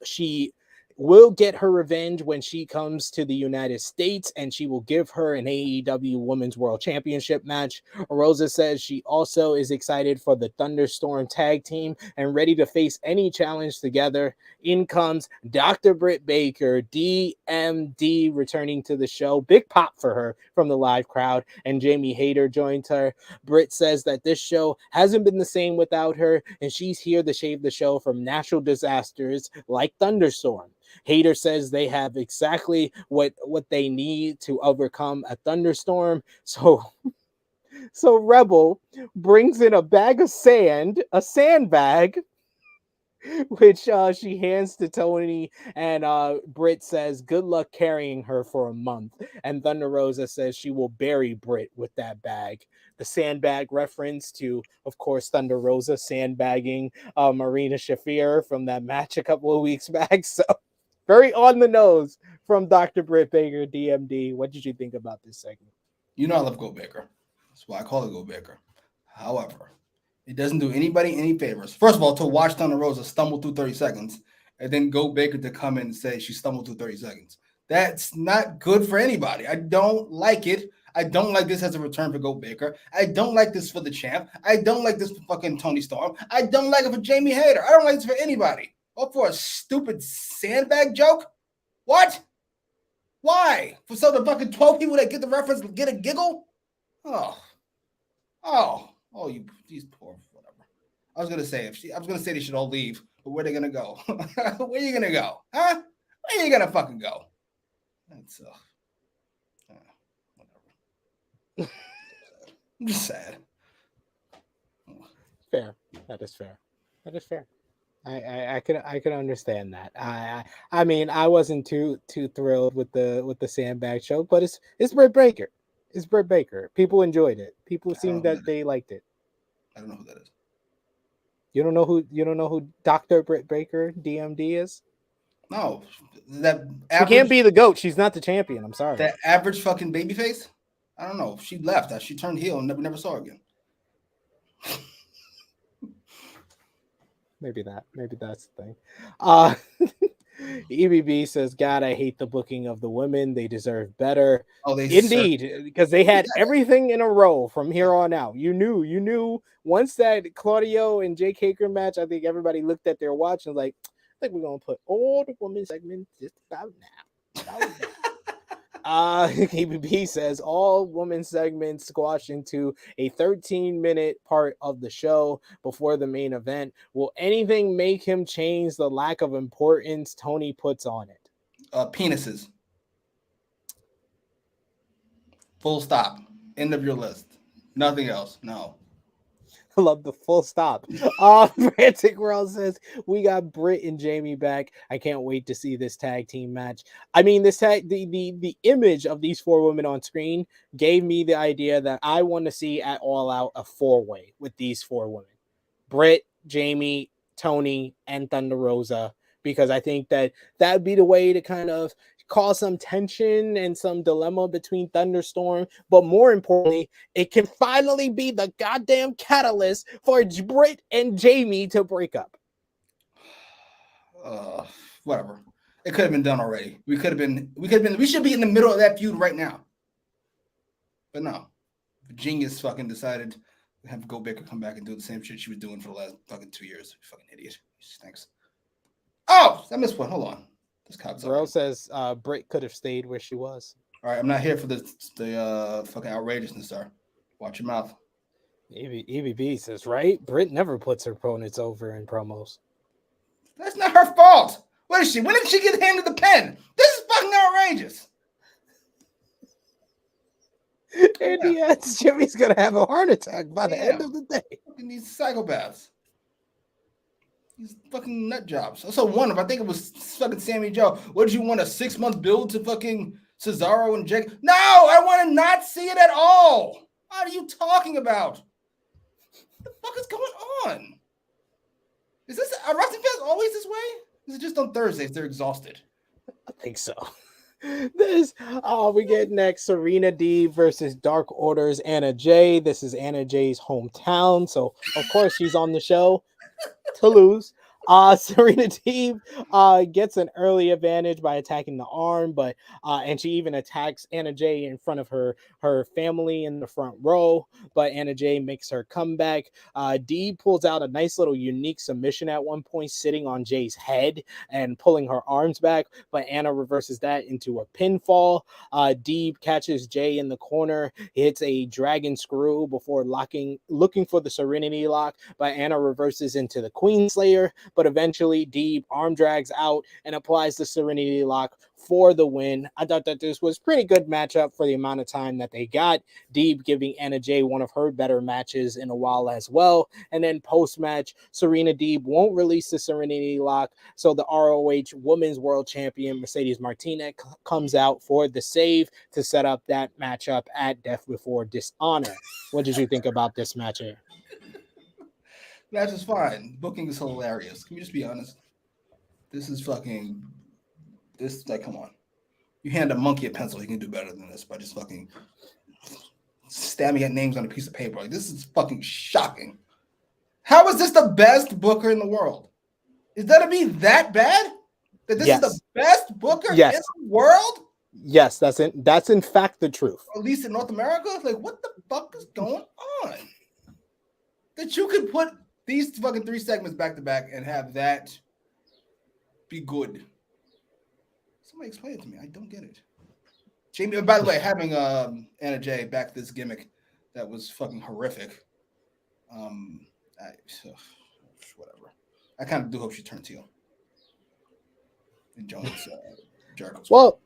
She will get her revenge when she comes to the United States, and she will give her an AEW Women's World Championship match. Rosa says she also is excited for the Thunderstorm tag team and ready to face any challenge together. In comes Dr. Britt Baker, DMD, returning to the show. Big pop for her from the live crowd, and Jamie Hayter joined her. Britt says that this show hasn't been the same without her, and she's here to save the show from natural disasters like Thunderstorm. Hater says they have exactly what they need to overcome a thunderstorm. So Rebel brings in a bag of sand, a sandbag, which she hands to Tony, and Britt says good luck carrying her for a month. And Thunder Rosa says she will bury Britt with that bag. The sandbag reference to, of course, Thunder Rosa sandbagging Marina Shafir from that match a couple of weeks back. So very on the nose from Dr. Britt Baker, DMD. What did you think about this segment? You know I love Gold Baker. That's why I call it Gold Baker. However, it doesn't do anybody any favors. First of all, to watch Thunder Rosa stumble through 30 seconds and then Gold Baker to come in and say she stumbled through 30 seconds. That's not good for anybody. I don't like it. I don't like this as a return for Gold Baker. I don't like this for the champ. I don't like this for fucking Tony Storm. I don't like it for Jamie Hayter. I don't like this for anybody. Or for a stupid sandbag joke? What? Why? For so the fucking 12 people that get the reference get a giggle? Oh, you these poor whatever. I was gonna say they should all leave, but where are they gonna go? Where are you gonna go? Huh? Where are you gonna fucking go? That's whatever. I'm just sad. Fair. That is fair. I could understand that. I mean I wasn't too thrilled with the sandbag show, but it's Britt Baker. It's Britt Baker. People enjoyed it. People seemed that they liked it. I don't know who that is. You don't know who Dr. Britt Baker, DMD is? No. That she can't be the GOAT. She's not the champion. I'm sorry. That average fucking babyface? I don't know. She left. She turned heel and never saw her again. Maybe that's the thing. EBB says, God, I hate the booking of the women. They deserve better. Oh, indeed, because they had everything in a row from here on out. You knew once that Claudio and Jake Hager match, I think everybody looked at their watch and was like, I think we're gonna put all the women segments just about now. KBB says all women segments squashed into a 13-minute part of the show before the main event. Will anything make him change the lack of importance Tony puts on it? Penises. Full stop. End of your list. Nothing else. No. I love the full stop. Frantic World says we got Britt and Jamie back. I can't wait to see this tag team match. I mean, the image of these four women on screen gave me the idea that I want to see at All Out a four-way with these four women: Britt, Jamie, Tony, and Thunder Rosa, because I think that would be the way to kind of cause some tension and some dilemma between Thunderstorm, but more importantly, it can finally be the goddamn catalyst for Britt and Jamie to break up. Whatever. It could have been done already. We should be in the middle of that feud right now. But no. Genius fucking decided to have Go Baker come back and do the same shit she was doing for the last fucking 2 years. Fucking idiot. She stinks. Oh, I missed one. Hold on. This cop's Bro says Britt could have stayed where she was. All right, I'm not here for the fucking outrageousness, sir. Watch your mouth. EVB says, right? Britt never puts her opponents over in promos. That's not her fault. What is she? When did she get handed the pen? This is fucking outrageous. In the end, Jimmy's gonna have a heart attack by the end of the day. Fucking these psychopaths. These fucking nut jobs. Also, one of I think it was fucking Sammy Joe. What did you want, a 6-month build to fucking Cesaro and Jake? No, I want to not see it at all. What are you talking about? What the fuck is going on? Is this a wrestling fans always this way? Is it just on Thursdays they're exhausted? I think so. We get next Serena D versus Dark Order's Anna Jay. This is Anna Jay's hometown, so of course she's on the show to lose. Serena Deeb gets an early advantage by attacking the arm, but and she even attacks Anna Jay in front of her family in the front row. But Anna Jay makes her comeback. Deeb pulls out a nice little unique submission at one point, sitting on Jay's head and pulling her arms back. But Anna reverses that into a pinfall. Deeb catches Jay in the corner, hits a dragon screw before looking for the Serenity lock. But Anna reverses into the Queen Slayer. But eventually, Deeb arm drags out and applies the Serenity lock for the win. I thought that this was pretty good matchup for the amount of time that they got. Deeb giving Anna Jay one of her better matches in a while as well. And then post-match, Serena Deeb won't release the Serenity lock, so the ROH Women's World Champion Mercedes Martinez comes out for the save to set up that matchup at Death Before Dishonor. What did you think about this match here? Match is fine. Booking is hilarious. Can we just be honest? This is fucking. This, like, come on. You hand a monkey a pencil, he can do better than this by just fucking stabbing at names on a piece of paper. Like, this is fucking shocking. How is this the best booker in the world? Is that to be that bad? That this is the best booker in the world? Yes, that's in fact the truth. Or at least in North America? Like, what the fuck is going on? That you could put these fucking 3 segments back to back and have that be good. Somebody explain it to me. I don't get it. Jamie, by the way, having Anna Jay back this gimmick that was fucking horrific. Whatever. I kind of do hope she turns heel. And Jones, Jericho's. Well,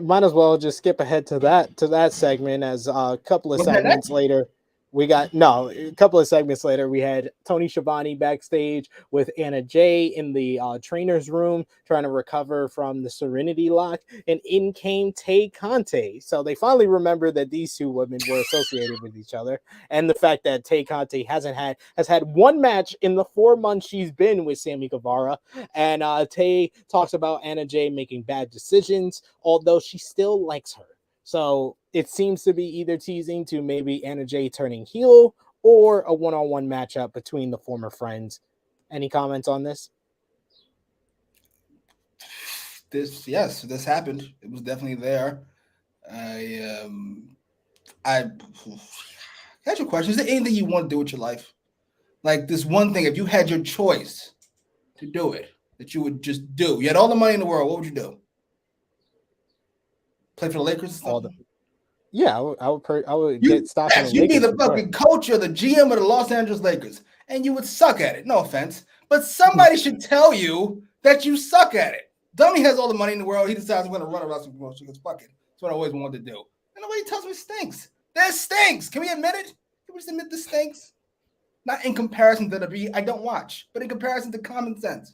might as well just skip ahead to that segment as a couple of segments later. A couple of segments later, we had Tony Schiavone backstage with Anna Jay in the trainer's room trying to recover from the Serenity lock, and in came Tay Kay. So they finally remembered that these two women were associated with each other, and the fact that Tay Kay has had one match in the 4 months she's been with Sammy Guevara, and Tay talks about Anna Jay making bad decisions, although she still likes her. So it seems to be either teasing to maybe Anna Jay turning heel or a one-on-one matchup between the former friends. Any comments on this? This happened. It was definitely there. I got your question. Is there anything you want to do with your life? Like this one thing, if you had your choice to do it, that you would just do. You had all the money in the world. What would you do? Play for the Lakers? I would get stock in the Lakers. You'd be the fucking coach or the GM of the Los Angeles Lakers, and you would suck at it. No offense, but somebody should tell you that you suck at it. Dummy has all the money in the world. He decides I'm going to run a wrestling promotion because fuck it. That's what I always wanted to do. And nobody tells me it stinks. That stinks. Can we admit it? Can we just admit this stinks? Not in comparison to the beat I don't watch, but in comparison to common sense.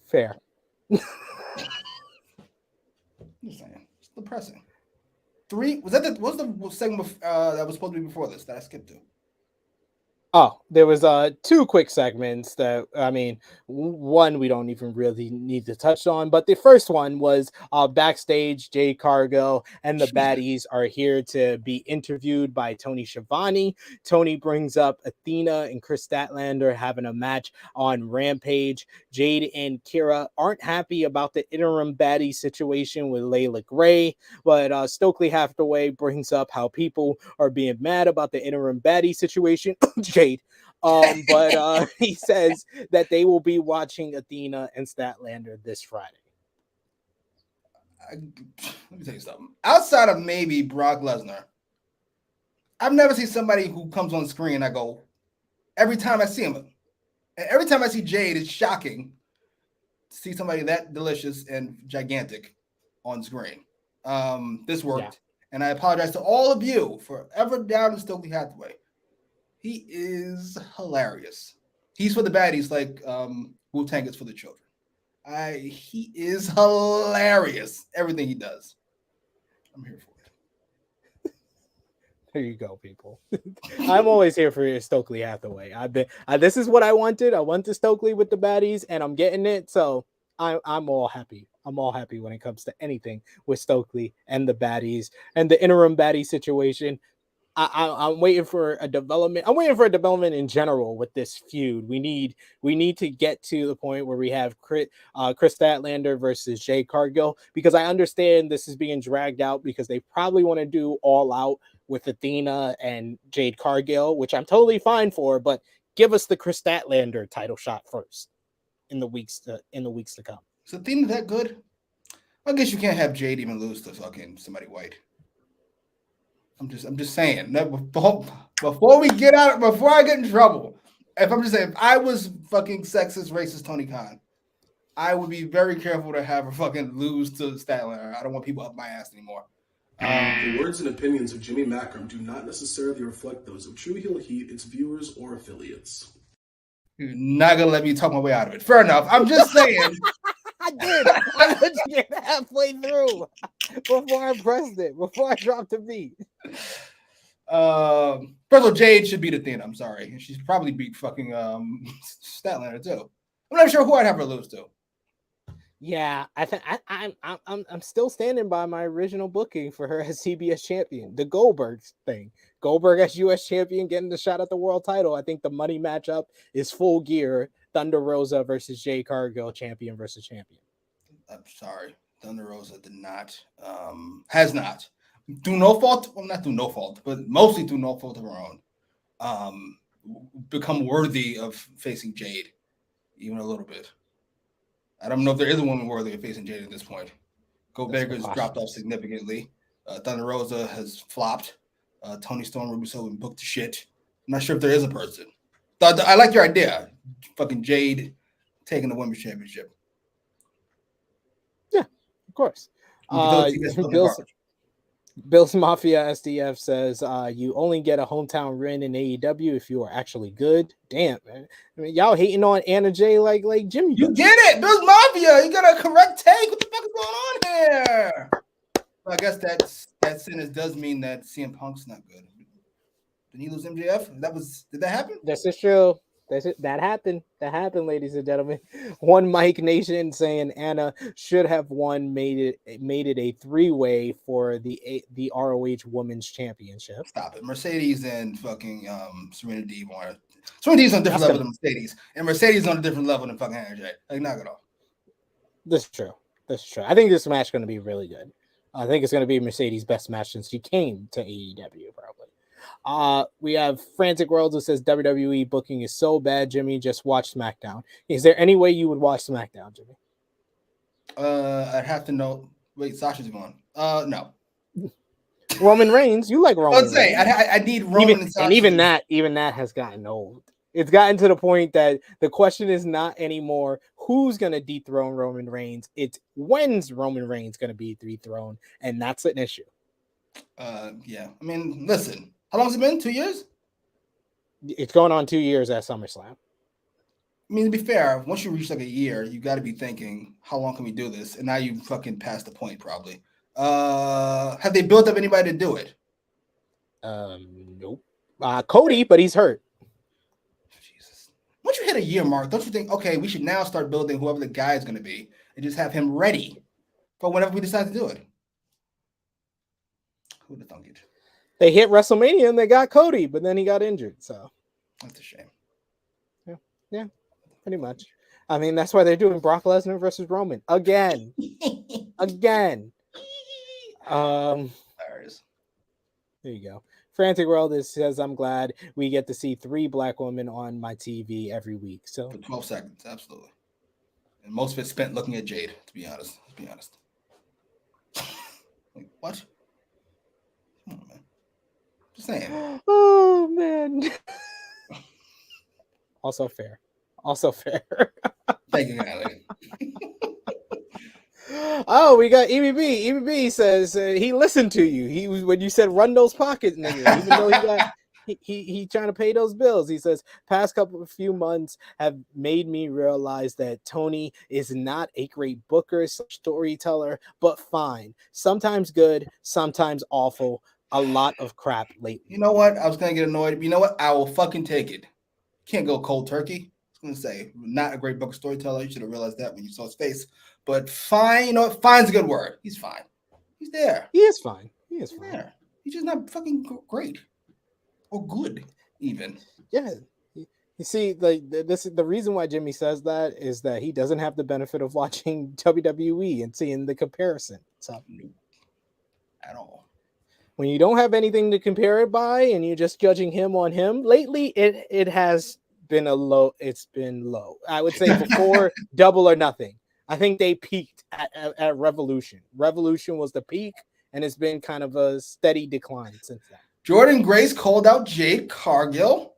Fair. I'm just saying, it's depressing. 3 was that? What was the segment that was supposed to be before this that I skipped to? Oh, there was two quick segments that one we don't even really need to touch on, but the first one was backstage. Jay Cargill and the baddies are here to be interviewed by Tony Schiavone. Tony brings up Athena and Chris Statlander having a match on Rampage. Jade and Kira aren't happy about the interim baddie situation with Layla Gray, but Stokely Hathaway brings up how people are being mad about the interim baddie situation. But he says that they will be watching Athena and Statlander this Friday. Let me tell you something. Outside of maybe Brock Lesnar, I've never seen somebody who comes on screen and I go, every time I see him, and every time I see Jade, it's shocking to see somebody that delicious and gigantic on screen. This worked, and I apologize to all of you for ever doubting Stokely Hathaway. He is hilarious. He's for the baddies like Wu-Tang is for the children. He is hilarious. Everything he does. I'm here for it. There you go, people. I'm always here for Stokely Hathaway. This is what I wanted. I wanted Stokely with the baddies, and I'm getting it. So I'm all happy. I'm all happy when it comes to anything with Stokely and the baddies and the interim baddie situation. I'm waiting for a development. I'm waiting for a development in general with this feud. We need to get to the point where we have Chris Statlander versus Jay Cargill, because I understand this is being dragged out because they probably want to do All Out with Athena and Jade Cargill, which I'm totally fine for. But give us the Chris Statlander title shot first in the weeks to come. Is Athena that good? I guess you can't have Jade even lose to fucking somebody white. I'm just saying that before I get in trouble, if I was fucking sexist, racist Tony Khan, I would be very careful to have her fucking lose to Statlander. I don't want people up my ass anymore. The words and opinions of Jimmy Macram do not necessarily reflect those of True Heel Heat, its viewers, or affiliates. You're not gonna let me talk my way out of it. Fair enough. I'm just saying. I did. I let you get halfway through before I pressed it, before I dropped the beat. First of all, Jade should beat Athena. I'm sorry. She's probably beat fucking Statlander too. I'm not sure who I'd have her lose to. Yeah, I'm still standing by my original booking for her as CBS champion. The Goldberg thing. Goldberg as US champion, getting the shot at the world title. I think the money matchup is full gear. Thunder Rosa versus Jay Cargill, champion versus champion. I'm sorry. Thunder Rosa has not, through no fault, well, not through no fault, but mostly through no fault of her own, become worthy of facing Jade, even a little bit. I don't know if there is a woman worthy of facing Jade at this point. Goldberg has dropped off significantly. Thunder Rosa has flopped. Tony Storm, Ruby Silver booked to shit. I'm not sure if there is a person. I like your idea. Fucking Jade taking the women's championship. Yeah, of course. Bill's Mafia SDF says you only get a hometown win in AEW if you are actually good. Damn, man. I mean, y'all hating on Anna Jay like Jimmy. You get it, Bill's Mafia. You got a correct take. What the fuck is going on here? Well, I guess that sentence does mean that CM Punk's not good. Did he lose MJF? Did that happen? This is true. That happened. That happened, ladies and gentlemen. One Mike Nation saying Anna should have made it a three-way for the ROH Women's Championship. Stop it. Mercedes and fucking Serena Deeb are. Serena Deeb's on a different level than Mercedes, and Mercedes on a different level than fucking Hangman. Like, knock it off. This is true. I think this match is going to be really good. I think it's going to be Mercedes' best match since she came to AEW, probably. We have Frantic World who says WWE booking is so bad, Jimmy. Just watch SmackDown. Is there any way you would watch SmackDown, Jimmy? I'd have to know. Wait, Sasha's gone. No. Roman Reigns. You like Roman? Let's say I need Roman and Sasha. And even that has gotten old. It's gotten to the point that the question is not anymore who's going to dethrone Roman Reigns. It's when's Roman Reigns going to be dethroned, and that's an issue. Yeah. I mean, listen. How long has it been? 2 years? It's going on 2 years at SummerSlam. I mean, to be fair, once you reach like a year, you got to be thinking, how long can we do this? And now you fucking passed the point, probably. Have they built up anybody to do it? Nope. Cody, but he's hurt. hit a year mark, don't you think, okay, we should now start building whoever the guy is going to be and just have him ready for whenever we decide to do it? Who the thunk it? They hit WrestleMania and they got Cody, but then he got injured. So that's a shame. Yeah, pretty much. I mean, that's why they're doing Brock Lesnar versus Roman again. Again. There you go. Frantic World says, I'm glad we get to see 3 black women on my TV every week. So for 12 seconds, absolutely. And most of it spent looking at Jade, to be honest. Like, what? Come on, man. Just saying. Oh, man. Also fair. Thank you, Natalie. Oh, we got EBB. EBB says he listened to you. He was when you said run those pockets, nigga. Even though he trying to pay those bills. He says past few months have made me realize that Tony is not a great booker, storyteller, but fine. Sometimes good, sometimes awful. A lot of crap lately. You know what? I was gonna get annoyed. You know what? I will fucking take it. Can't go cold turkey. I was gonna say not a great booker storyteller. You should have realized that when you saw his face. But fine, you know what? Fine's a good word. He's fine. He's there. He is fine. He's there. He's just not fucking great or good, even. Yeah. You see, like this is the reason why Jimmy says that is that he doesn't have the benefit of watching WWE and seeing the comparison. So at all. When you don't have anything to compare it by and you're just judging him on him, lately it has been low. It's been low. I would say before Double or Nothing. I think they peaked at Revolution. Revolution was the peak, and it's been kind of a steady decline since then. Jordan Grace called out Jade Cargill.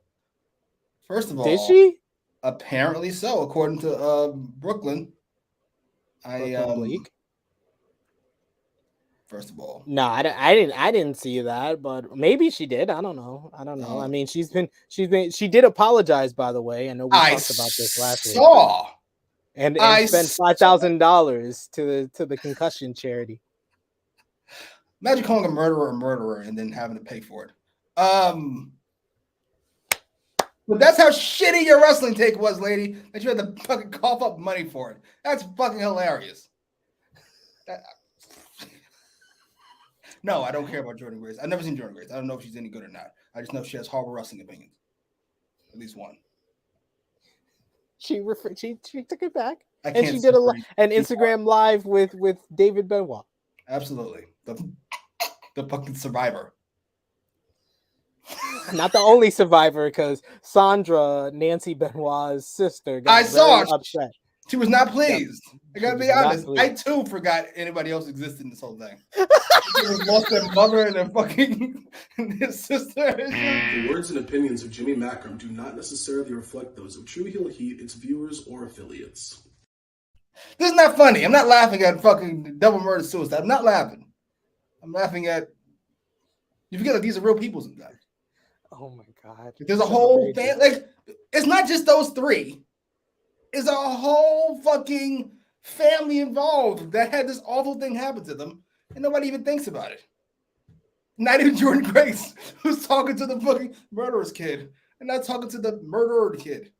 First of all, did she? Apparently so, according to Brooklyn. Bleak. First of all, no, I didn't see that, but maybe she did. I don't know. I mean, she did apologize, by the way. I know we talked about this last week. And spent $5,000 to the concussion charity. Imagine calling a murderer and then having to pay for it. But that's how shitty your wrestling take was, lady. That you had to fucking cough up money for it. That's fucking hilarious. No, I don't care about Jordan Grace. I've never seen Jordan Grace. I don't know if she's any good or not. I just know she has horrible wrestling opinions. At least one. She took it back, and she did an Instagram live with David Benoit. Absolutely, the fucking survivor. Not the only survivor, because Sandra, Nancy Benoit's sister, got upset. She was not pleased. I gotta be honest. I too forgot anybody else existed in this whole thing. She lost their mother and their fucking their sister. The words and opinions of Jimmy Macram do not necessarily reflect those of True Heel Heat, its viewers, or affiliates. This is not funny. I'm not laughing at fucking double murder suicide. I'm not laughing. I'm laughing at. You forget that these are real people sometimes. Oh my god! There's a whole fan. Like it's not just those 3. Is a whole fucking family involved that had this awful thing happen to them, and nobody even thinks about it. Not even Jordan Grace, who's talking to the fucking murderer's kid, and not talking to the murdered kid.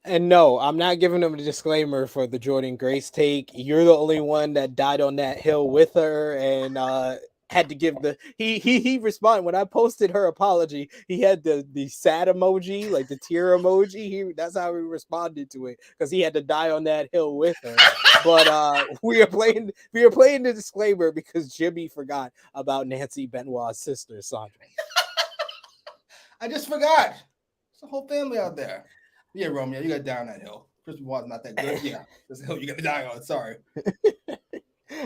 And no, I'm not giving them a disclaimer for the Jordan Grace take. You're the only one that died on that hill with her, and had to give the he responded when I posted her apology. He had the sad emoji, like the tear emoji. That's how he responded to it, because he had to die on that hill with her. But we are playing the disclaimer because Jimmy forgot about Nancy Benoit's sister, Sandra. I just forgot. There's a whole family out there. Yeah, Romeo, you got to die on that hill. Chris Benoit's not that good. Yeah, there's a hill you got to die on. Sorry.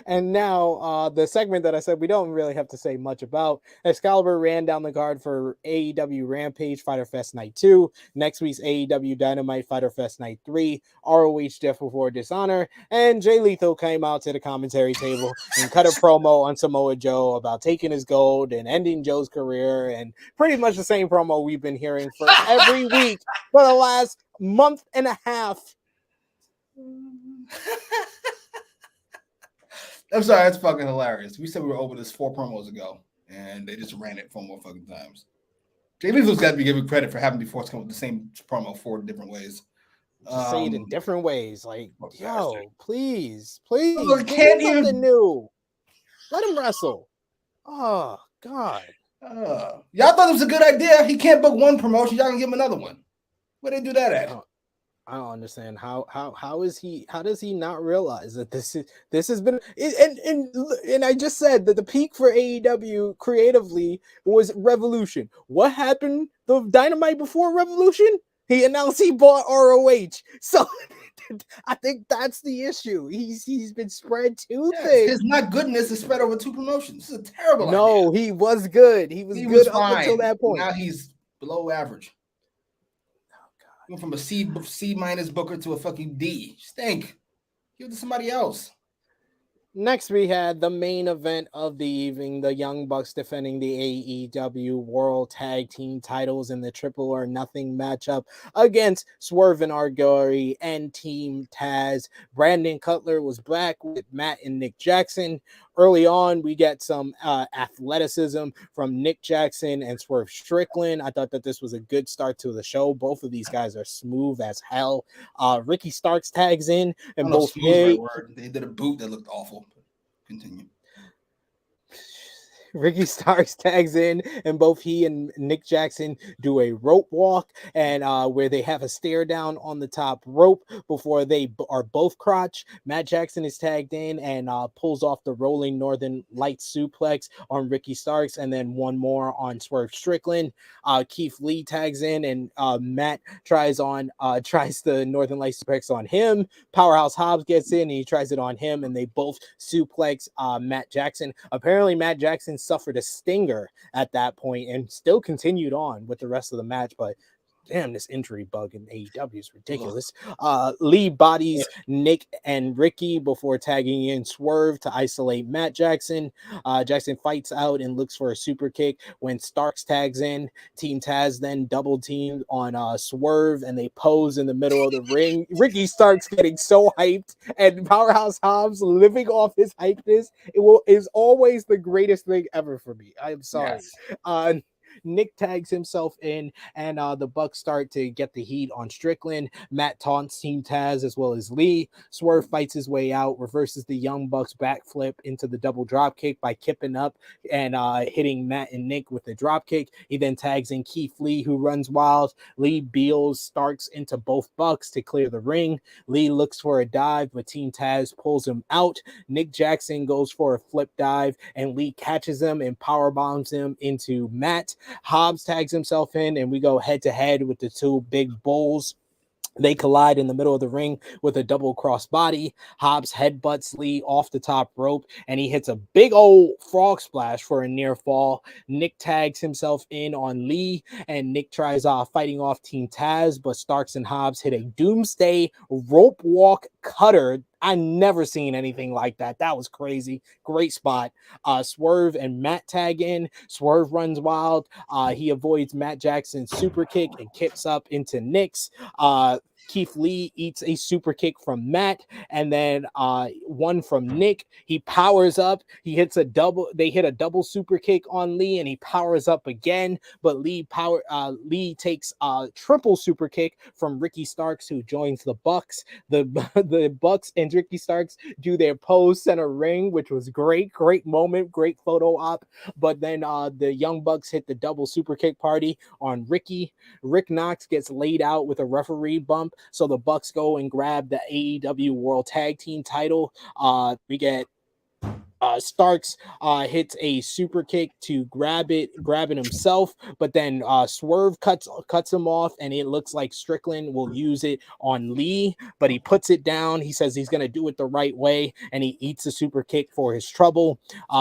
And now the segment that I said we don't really have to say much about. Excalibur ran down the card for AEW Rampage Fyter Fest Night 2. Next week's AEW Dynamite Fyter Fest Night 3. ROH Death Before Dishonor. And Jay Lethal came out to the commentary table and cut a promo on Samoa Joe about taking his gold and ending Joe's career. And pretty much the same promo we've been hearing for every week for the last month and a half. I'm sorry, that's fucking hilarious. We said we were over this 4 promos ago, and they just ran it 4 more fucking times. Jay Lethal's got to be given credit for having before come with the same promo 4 different ways. Just say it in different ways. Like, yo, please, Look, give can't me something even... new. Let him wrestle. Oh, God. Y'all thought it was a good idea. He can't book one promotion. Y'all can give him another one. Where they do that at? I don't understand how does he not realize that this has been and I just said that the peak for AEW creatively was Revolution. What happened the Dynamite before Revolution? He announced he bought ROH. So I think that's the issue. He's been spread too thick. His not goodness is spread over two promotions. This is a terrible idea. No, he was good. He was good up until that point. Now he's below average. Went from a C minus Booker to a fucking D. Stink. Give it to somebody else. Next, we had the main event of the evening, the Young Bucks defending the AEW World Tag Team titles in the Triple or Nothing matchup against Swerve and Arguri and Team Taz. Brandon Cutler was back with Matt and Nick Jackson. Early on, we get some athleticism from Nick Jackson and Swerve Strickland. I thought that this was a good start to the show. Both of these guys are smooth as hell. Ricky Starks tags in, and both they did a boot that looked awful. Continue. Ricky Starks tags in, and both he and Nick Jackson do a rope walk, and where they have a stare down on the top rope before they are both crotch. Matt Jackson is tagged in and pulls off the rolling Northern Lights suplex on Ricky Starks, and then one more on Swerve Strickland. Keith Lee tags in, and Matt tries the Northern Lights suplex on him. Powerhouse Hobbs gets in, and he tries it on him, and they both suplex Matt Jackson. Apparently, Matt Jackson suffered a stinger at that point and still continued on with the rest of the match, but damn, this injury bug in AEW is ridiculous. Lee bodies Nick and Ricky before tagging in Swerve to isolate Matt Jackson. Jackson fights out and looks for a super kick when Starks tags in. Team Taz then double teamed on Swerve, and they pose in the middle of the ring. Ricky Starks getting so hyped, and Powerhouse Hobbs living off his hypeness. Is always the greatest thing ever for me. I am sorry. Yes. Nick tags himself in, and the Bucks start to get the heat on Strickland. Matt taunts Team Taz as well as Lee. Swerve fights his way out, reverses the Young Bucks backflip into the double drop kick by kipping up and hitting Matt and Nick with the drop kick. He then tags in Keith Lee, who runs wild. Lee beals Starks into both Bucks to clear the ring. Lee looks for a dive, but Team Taz pulls him out. Nick Jackson goes for a flip dive, and Lee catches him and power bombs him into Matt. Hobbs tags himself in, and we go head to head with the two big bulls. They collide in the middle of the ring with a double cross body. Hobbs headbutts Lee off the top rope, and he hits a big old frog splash for a near fall. Nick tags himself in on Lee, and Nick tries fighting off Team Taz, but Starks and Hobbs hit a doomsday rope walk cutter. I never seen anything like that. That was crazy. Great spot. Swerve and Matt tag in. Swerve runs wild. He avoids Matt Jackson's super kick and kicks up into Nick's. Keith Lee eats a super kick from Matt, and then one from Nick. He powers up. He hits a double. They hit a double super kick on Lee, and he powers up again. But Lee takes a triple super kick from Ricky Starks, who joins the Bucks. The Bucks and Ricky Starks do their pose center ring, which was great moment, great photo op. But then the Young Bucks hit the double super kick party on Ricky. Rick Knox gets laid out with a referee bump. So the Bucks go and grab the AEW World Tag Team title. We get Starks hits a super kick to grab it himself, but then Swerve cuts him off, and it looks like Strickland will use it on Lee, but he puts it down. He says he's going to do it the right way, and he eats a super kick for his trouble.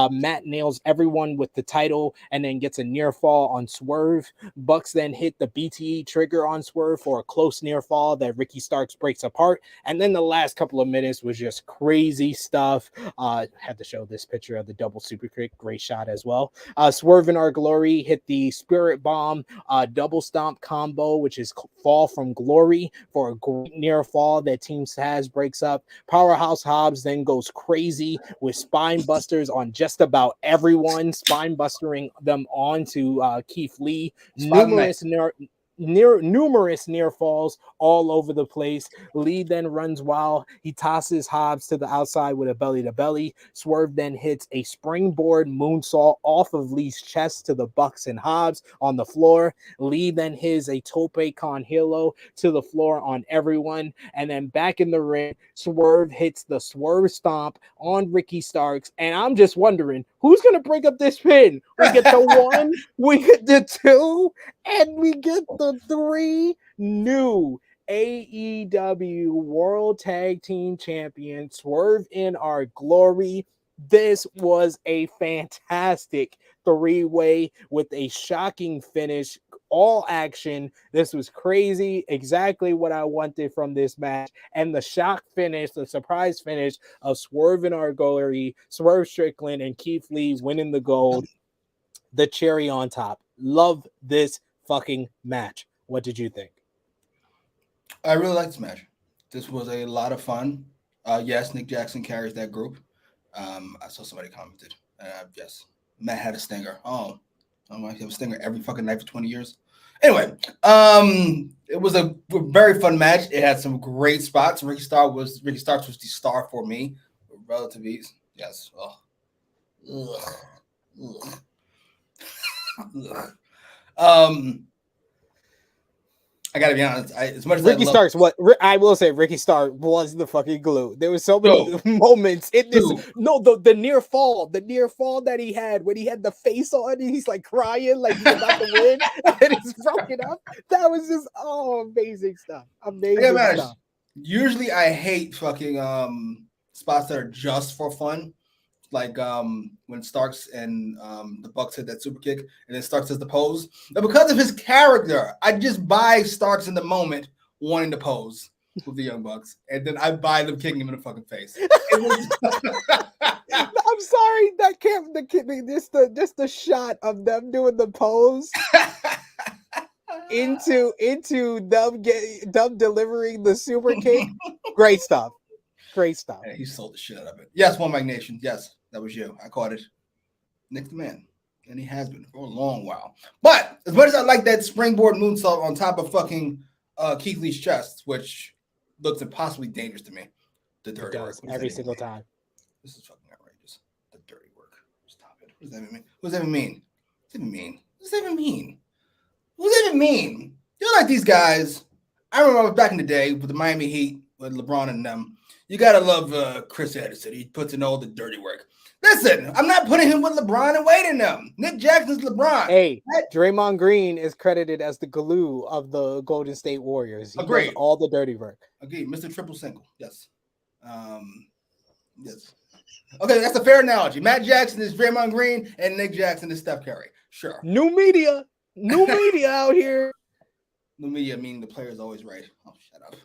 Matt nails everyone with the title and then gets a near fall on Swerve. Bucks then hit the BTE trigger on Swerve for a close near fall that Ricky Starks breaks apart, and then the last couple of minutes was just crazy stuff. Had to show this picture of the double super kick, great shot as well. Swerve and Our Glory hit the Spirit Bomb double stomp combo, which is Fall from Glory, for a great near fall that Team Taz breaks up. Powerhouse Hobbs then goes crazy with spine busters on just about everyone, spine bustering them on to Keith Lee. numerous near falls all over the place. Lee then runs wild. He tosses Hobbs to the outside with a belly to belly. Swerve then hits a springboard moonsault off of Lee's chest to the Bucks and Hobbs on the floor. Lee then hits a tope con hilo to the floor on everyone. And then back in the ring, Swerve hits the Swerve stomp on Ricky Starks. And I'm just wondering, who's going to break up this pin? We get the 1, we get the 2, and we get the 3 new AEW World Tag Team Champions. Swerve in our glory. This was a fantastic 3-way with a shocking finish. All action. This was crazy. Exactly what I wanted from this match. And the shock finish, the surprise finish of Swerve in our glory, Swerve Strickland and Keith Lee winning the gold. The cherry on top. Love this fucking match. What did you think? I really liked this match. This was a lot of fun. Yes, Nick Jackson carries that group. I saw somebody commented. Yes, Matt had a stinger. Oh, he had a stinger every fucking night for 20 years. Anyway, it was a very fun match. It had some great spots. Ricky Starks was the star for me. Relative ease. Yes. Oh. Ugh. Ugh. I gotta be honest. As much as Ricky Starks, I will say, Ricky Starks was the fucking glue. There was so many moments in this. No, the near fall that he had when he had the face on, and he's like crying, like he's about to win, and he's broken up. That was just amazing stuff. Amazing stuff. Usually, I hate fucking spots that are just for fun. Like when Starks and the Bucks hit that super kick, and then Starks does the pose. But because of his character, I just buy Starks in the moment wanting to pose with the Young Bucks, and then I buy them kicking him in the fucking face. I'm sorry, that can't just the shot of them doing the pose into them delivering the super kick. Great stuff. Great stuff. Yeah, he sold the shit out of it. Yes, One Mic Nation. Yes, that was you. I caught it. Nick's the man. And he has been for a long while. But as much as I like that springboard moonsault on top of fucking Keith Lee's chest, which looks impossibly dangerous to me. The dirty work. Every single time. This is fucking outrageous. The dirty work. Stop it. What does that mean? What does that even mean? What does that even mean? What does that even mean? What does that even mean? You're like these guys. I remember back in the day with the Miami Heat, with LeBron and them. You gotta love Chris Edison. He puts in all the dirty work. Listen, I'm not putting him with LeBron and Wade in them. Nick Jackson's LeBron. Hey, Draymond Green is credited as the glue of the Golden State Warriors. He does all the dirty work. Agreed. Mr. Triple Single. Yes. Yes. Okay, that's a fair analogy. Matt Jackson is Draymond Green, and Nick Jackson is Steph Curry. Sure. New media out here. New media meaning the player's always right. Oh, shut up.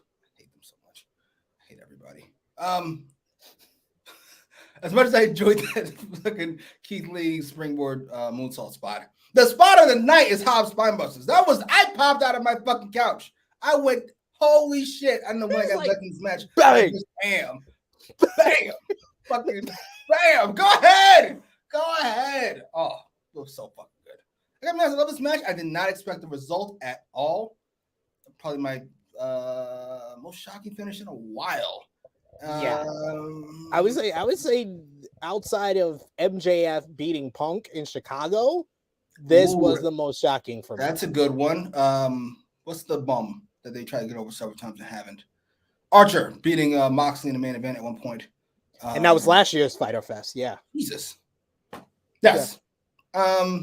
Everybody. As much as I enjoyed that fucking Keith Lee springboard moonsault spot, the spot of the night is Hobbs Spinebusters. I popped out of my fucking couch. I went, holy shit! I don't know when I got back in this match. Bang, bam, fucking bam. Go ahead. Oh, it was so fucking good. I love this match. I did not expect the result at all. Probably my most shocking finish in a while. I would say outside of MJF beating Punk in Chicago, this was the most shocking for me. That's a good one. What's the bum that they tried to get over several times and haven't? Archer beating Moxley in the main event at one point. And that was last year's Fyter Fest. Yeah. Jesus. Yes. Yeah.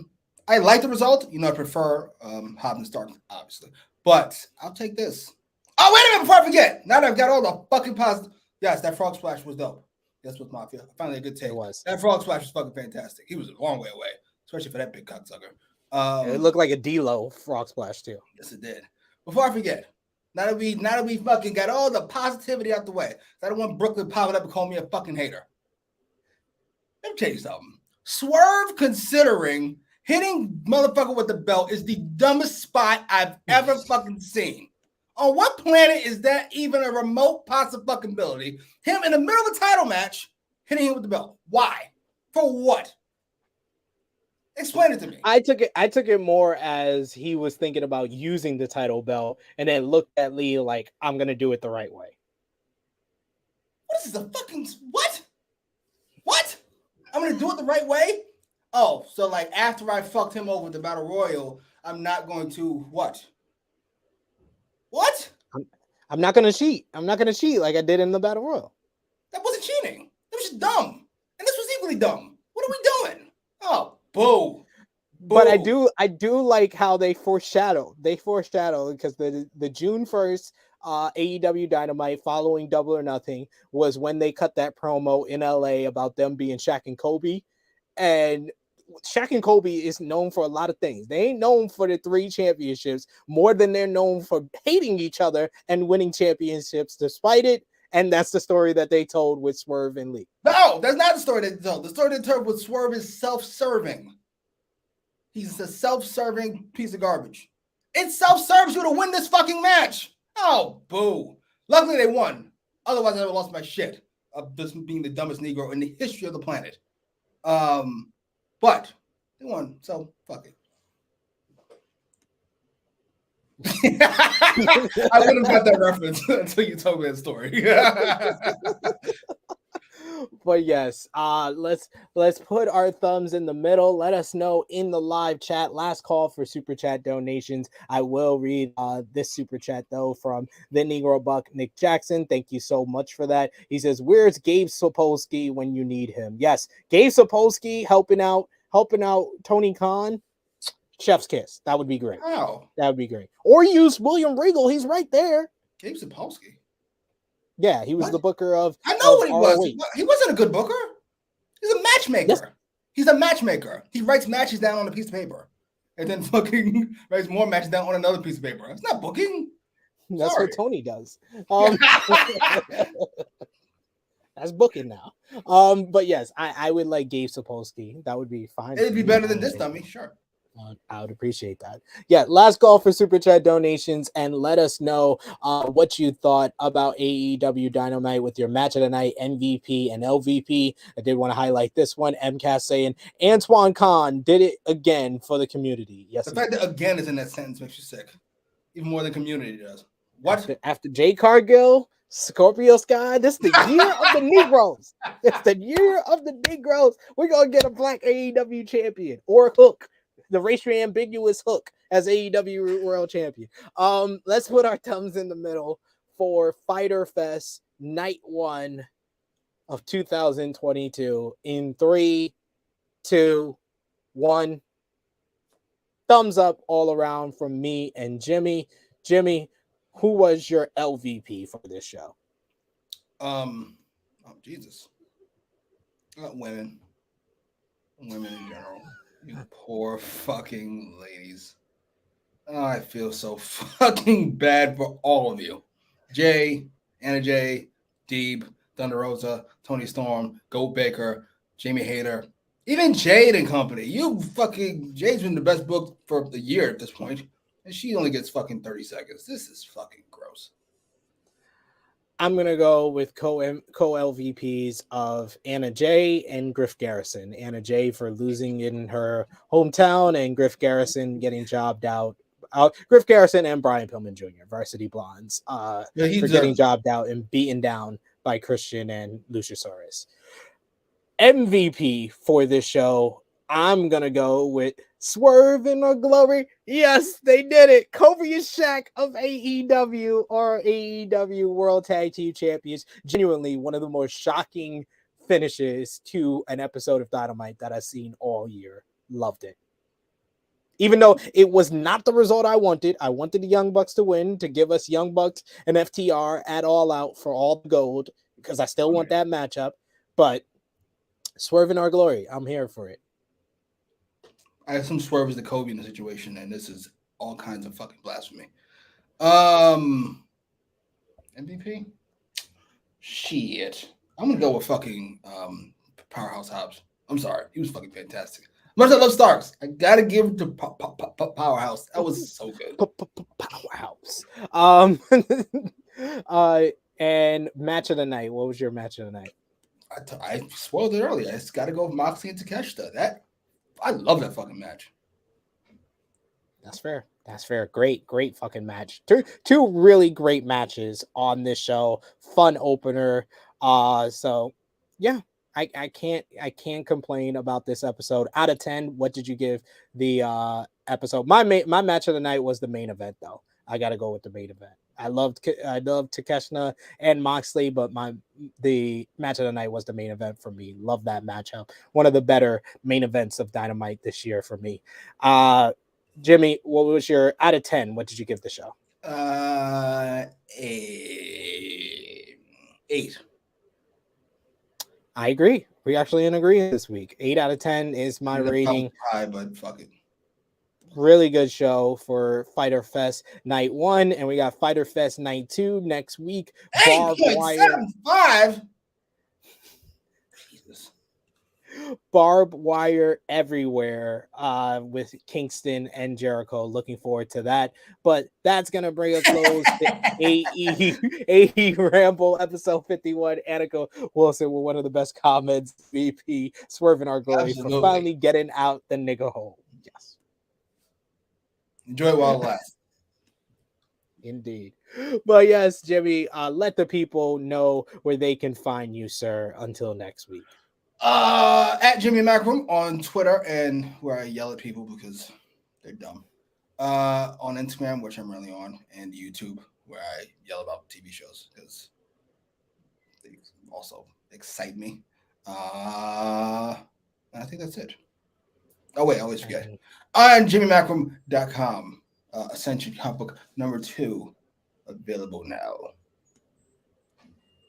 I like the result. I prefer Hobbs and Stark, obviously. But I'll take this. Oh, wait a minute before I forget. Now that I've got all the fucking positive. Yes, that frog splash was dope. That's with Mafia. Finally a good take. It was. That frog splash was fucking fantastic. He was a long way away, especially for that big cocksucker. It looked like a D-Lo frog splash too. Yes, it did. Before I forget, now that we fucking got all the positivity out the way, I don't want Brooklyn popping up and calling me a fucking hater. Let me tell you something. Swerve considering hitting motherfucker with the belt is the dumbest spot I've ever fucking seen. On what planet is that even a remote possibility? Him in the middle of a title match, hitting him with the belt. Why? For what? Explain it to me. I took it more as he was thinking about using the title belt and then looked at Lee like, I'm gonna do it the right way. What is this, a fucking what? What? I'm gonna do it the right way? Oh, so like after I fucked him over at the Battle Royal, I'm not going to what? What? I'm not gonna cheat. I'm not gonna cheat like I did in the Battle Royal. That wasn't cheating. That was just dumb. And this was equally dumb. What are we doing? Oh, boo. But I do like how they foreshadow because the June 1st AEW Dynamite following Double or Nothing was when they cut that promo in LA about them being Shaq and Kobe. And Shaq and Kobe is known for a lot of things. They ain't known for the 3 championships more than they're known for hating each other and winning championships despite it. And that's the story that they told with Swerve and Lee. No, that's not the story they told. The story they told with Swerve is self-serving. He's a self-serving piece of garbage. It self-serves you to win this fucking match. Oh, boo. Luckily, they won. Otherwise, I would have lost my shit of this being the dumbest Negro in the history of the planet. But they won, so fuck it. I wouldn't have got that reference until you told me that story. But yes, let's put our thumbs in the middle. Let us know in the live chat. Last call for super chat donations. I will read this super chat though from the Negro Buck Nick Jackson. Thank you so much for that. He says, "Where's Gabe Sapolsky when you need him?" Yes, Gabe Sapolsky helping out Tony Khan. Chef's kiss. That would be great. Wow, that would be great. Or use William Regal. He's right there. Gabe Sapolsky. Yeah, he was the booker of. I know what he was. ROH. He wasn't a good booker. He's a matchmaker. Yes. He's a matchmaker. He writes matches down on a piece of paper, and then fucking writes more matches down on another piece of paper. It's not booking. That's Sorry. what Tony does. That's booking now. But yes, I would like Gabe Sapolsky. That would be fine. It'd be better than this dummy, sure. I would appreciate that. Yeah, last call for super chat donations, and let us know what you thought about AEW Dynamite with your match of the night, MVP and LVP. I did want to highlight this one. MCAS saying Antoine Khan did it again for the community. Yes, the fact that again is in that sentence makes you sick, even more than community does. What after Jay Cargill, Scorpio Sky? This is the year of the Negroes. It's the year of the Negroes. We're gonna get a black AEW champion or Hook. The racially ambiguous Hook as AEW World Champion. Let's put our thumbs in the middle for Fyter Fest Night 1 of 2022 in 3, 2, 1. Thumbs up all around from me and Jimmy. Jimmy, who was your LVP for this show? Oh Jesus. Women in general. You poor fucking ladies. Oh, I feel so fucking bad for all of you. Jay, Anna Jay, Deeb, Thunder Rosa, Tony Storm, Goat Baker, Jamie Hager, even Jade and company. You fucking Jade's been the best book for the year at this point, and she only gets fucking 30 seconds. This is fucking gross. I'm going to go with co-LVPs of Anna Jay and Griff Garrison. Anna Jay for losing in her hometown and Griff Garrison getting jobbed out. Griff Garrison and Brian Pillman Jr., Varsity Blondes, for getting jobbed out and beaten down by Christian and Luchasaurus. MVP for this show, I'm going to go with Swerve in our glory. Yes, they did it. Kobe and Shaq of AEW or AEW World Tag Team Champions. Genuinely one of the most shocking finishes to an episode of Dynamite that I've seen all year. Loved it. Even though it was not the result I wanted the Young Bucks to win, to give us Young Bucks and FTR at All Out for all the gold, because I still want that matchup. But Swerve in our glory, I'm here for it. I assume Swerve is the Kobe in the situation, and this is all kinds of fucking blasphemy. MVP? Shit. I'm going to go with fucking Powerhouse Hobbs. I'm sorry. He was fucking fantastic. Much as I love Starks, I got to give it to Powerhouse. That was so good. Powerhouse. And match of the night. What was your match of the night? I spoiled it earlier. I just got to go with Moxley and Takeshi. That I love that fucking match. That's fair. That's fair. Great fucking match. Two really great matches on this show. Fun opener. So yeah, I can't complain about this episode. Out of 10, what did you give the episode? My match of the night was the main event, though. I gotta go with the main event. I loved Takeshi and Moxley, but the match of the night was the main event for me. Love that matchup. One of the better main events of Dynamite this year for me. Jimmy, what was your out of 10? What did you give the show? 8. I agree. We actually in agreement this week. 8 out of 10 is my rating. High, but fuck it. Really good show for Fyter Fest night 1, and we got Fyter Fest night 2 next week. 8.75. Jesus. Barbed wire everywhere with Kingston and Jericho. Looking forward to that. But that's going to bring a close to AEWramble episode 51. Annika Wilson with one of the best comments, VP, Swerve in our glory for finally getting out the nigga hole. Yes. Enjoy it while it lasts. Indeed. But yes, Jimmy, let the people know where they can find you, sir, until next week. At Jimmy Macram on Twitter, and where I yell at people because they're dumb. On Instagram, which I'm really on, and YouTube, where I yell about TV shows because they also excite me. And I think that's it. Oh wait, I always forget. On JimmyMacram.com, Ascension Comic Book number 2 available now.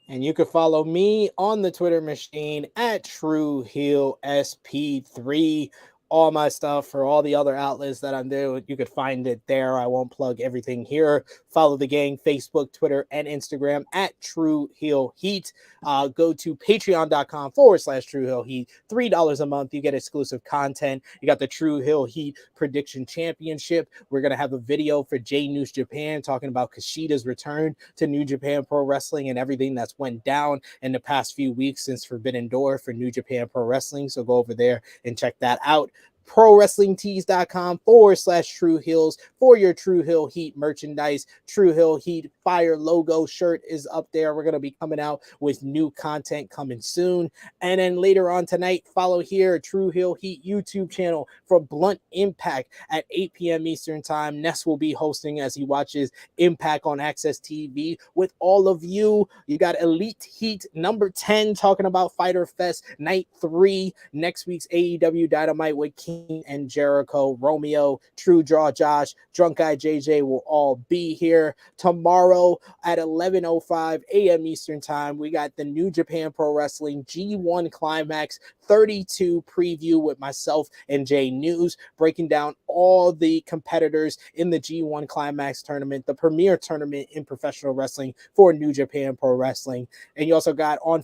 And you can follow me on the Twitter machine at TrueHeelSP3. All my stuff for all the other outlets that I'm doing, you could find it there. I won't plug everything here. Follow the gang, Facebook, Twitter, and Instagram at True Heel Heat. Go to patreon.com/True Heel Heat. $3 a month. You get exclusive content. You got the True Heel Heat Prediction Championship. We're going to have a video for J News Japan talking about Kushida's return to New Japan Pro Wrestling and everything that's went down in the past few weeks since Forbidden Door for New Japan Pro Wrestling. So go over there and check that out. ProWrestlingTees.com/True Heels for your True Heel Heat merchandise. True Heel Heat Fire logo shirt is up there. We're going to be coming out with new content coming soon. And then later on tonight, follow here True Heel Heat YouTube channel for Blunt Impact at 8 p.m. Eastern Time. Ness will be hosting as he watches Impact on Access TV with all of you. You got Elite Heat number 10 talking about Fyter Fest night 3. Next week's AEW Dynamite with King and Jericho, Romeo, True Draw Josh, Drunk Guy JJ will all be here. Tomorrow at 11:05 a.m. Eastern Time, we got the New Japan Pro Wrestling G1 Climax 32 preview with myself and Jay News, breaking down all the competitors in the G1 Climax tournament, the premier tournament in professional wrestling for New Japan Pro Wrestling. And you also got on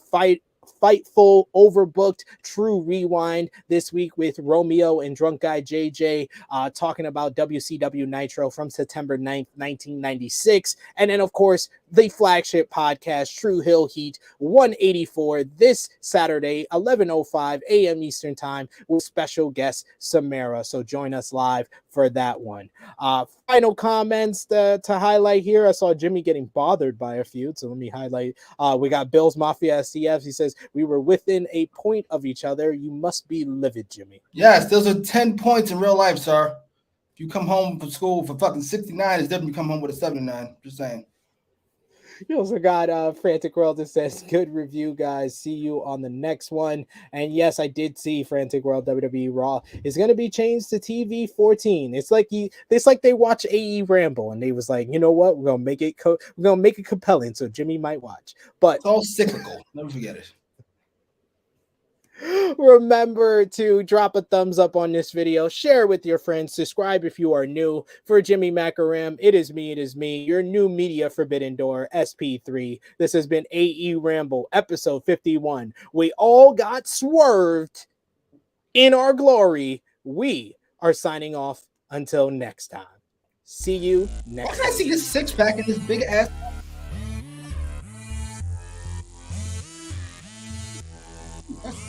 Fightful, Overbooked, True Rewind this week with Romeo and Drunk Guy JJ talking about WCW Nitro from September 9th, 1996. And then, of course, the flagship podcast, True Heel Heat 184, this Saturday, 11:05 a.m. Eastern Time with special guest Samara. So join us live for that one. Final comments to highlight here. I saw Jimmy getting bothered by a feud, so let me highlight. We got Bill's Mafia SCFs. He says, we were within a point of each other. You must be livid, Jimmy. Yes, those are 10 points in real life, sir. If you come home from school for fucking 69, it's different. You come home with a 79. Just saying. You also got Frantic World that says, good review, guys. See you on the next one. And yes, I did see Frantic World WWE Raw is going to be changed to TV 14. It's like they watch AEWramble and they was like, you know what? We're going to make it compelling so Jimmy might watch. But it's all cyclical. Never forget it. Remember to drop a thumbs up on this video, share it with your friends, subscribe if you are new. For Jimmy Macram, it is me, your new media forbidden door, SP3. This has been AEWramble, episode 51. We all got swerved in our glory. We are signing off until next time. See you next time. Why can I see this six-pack and this big ass...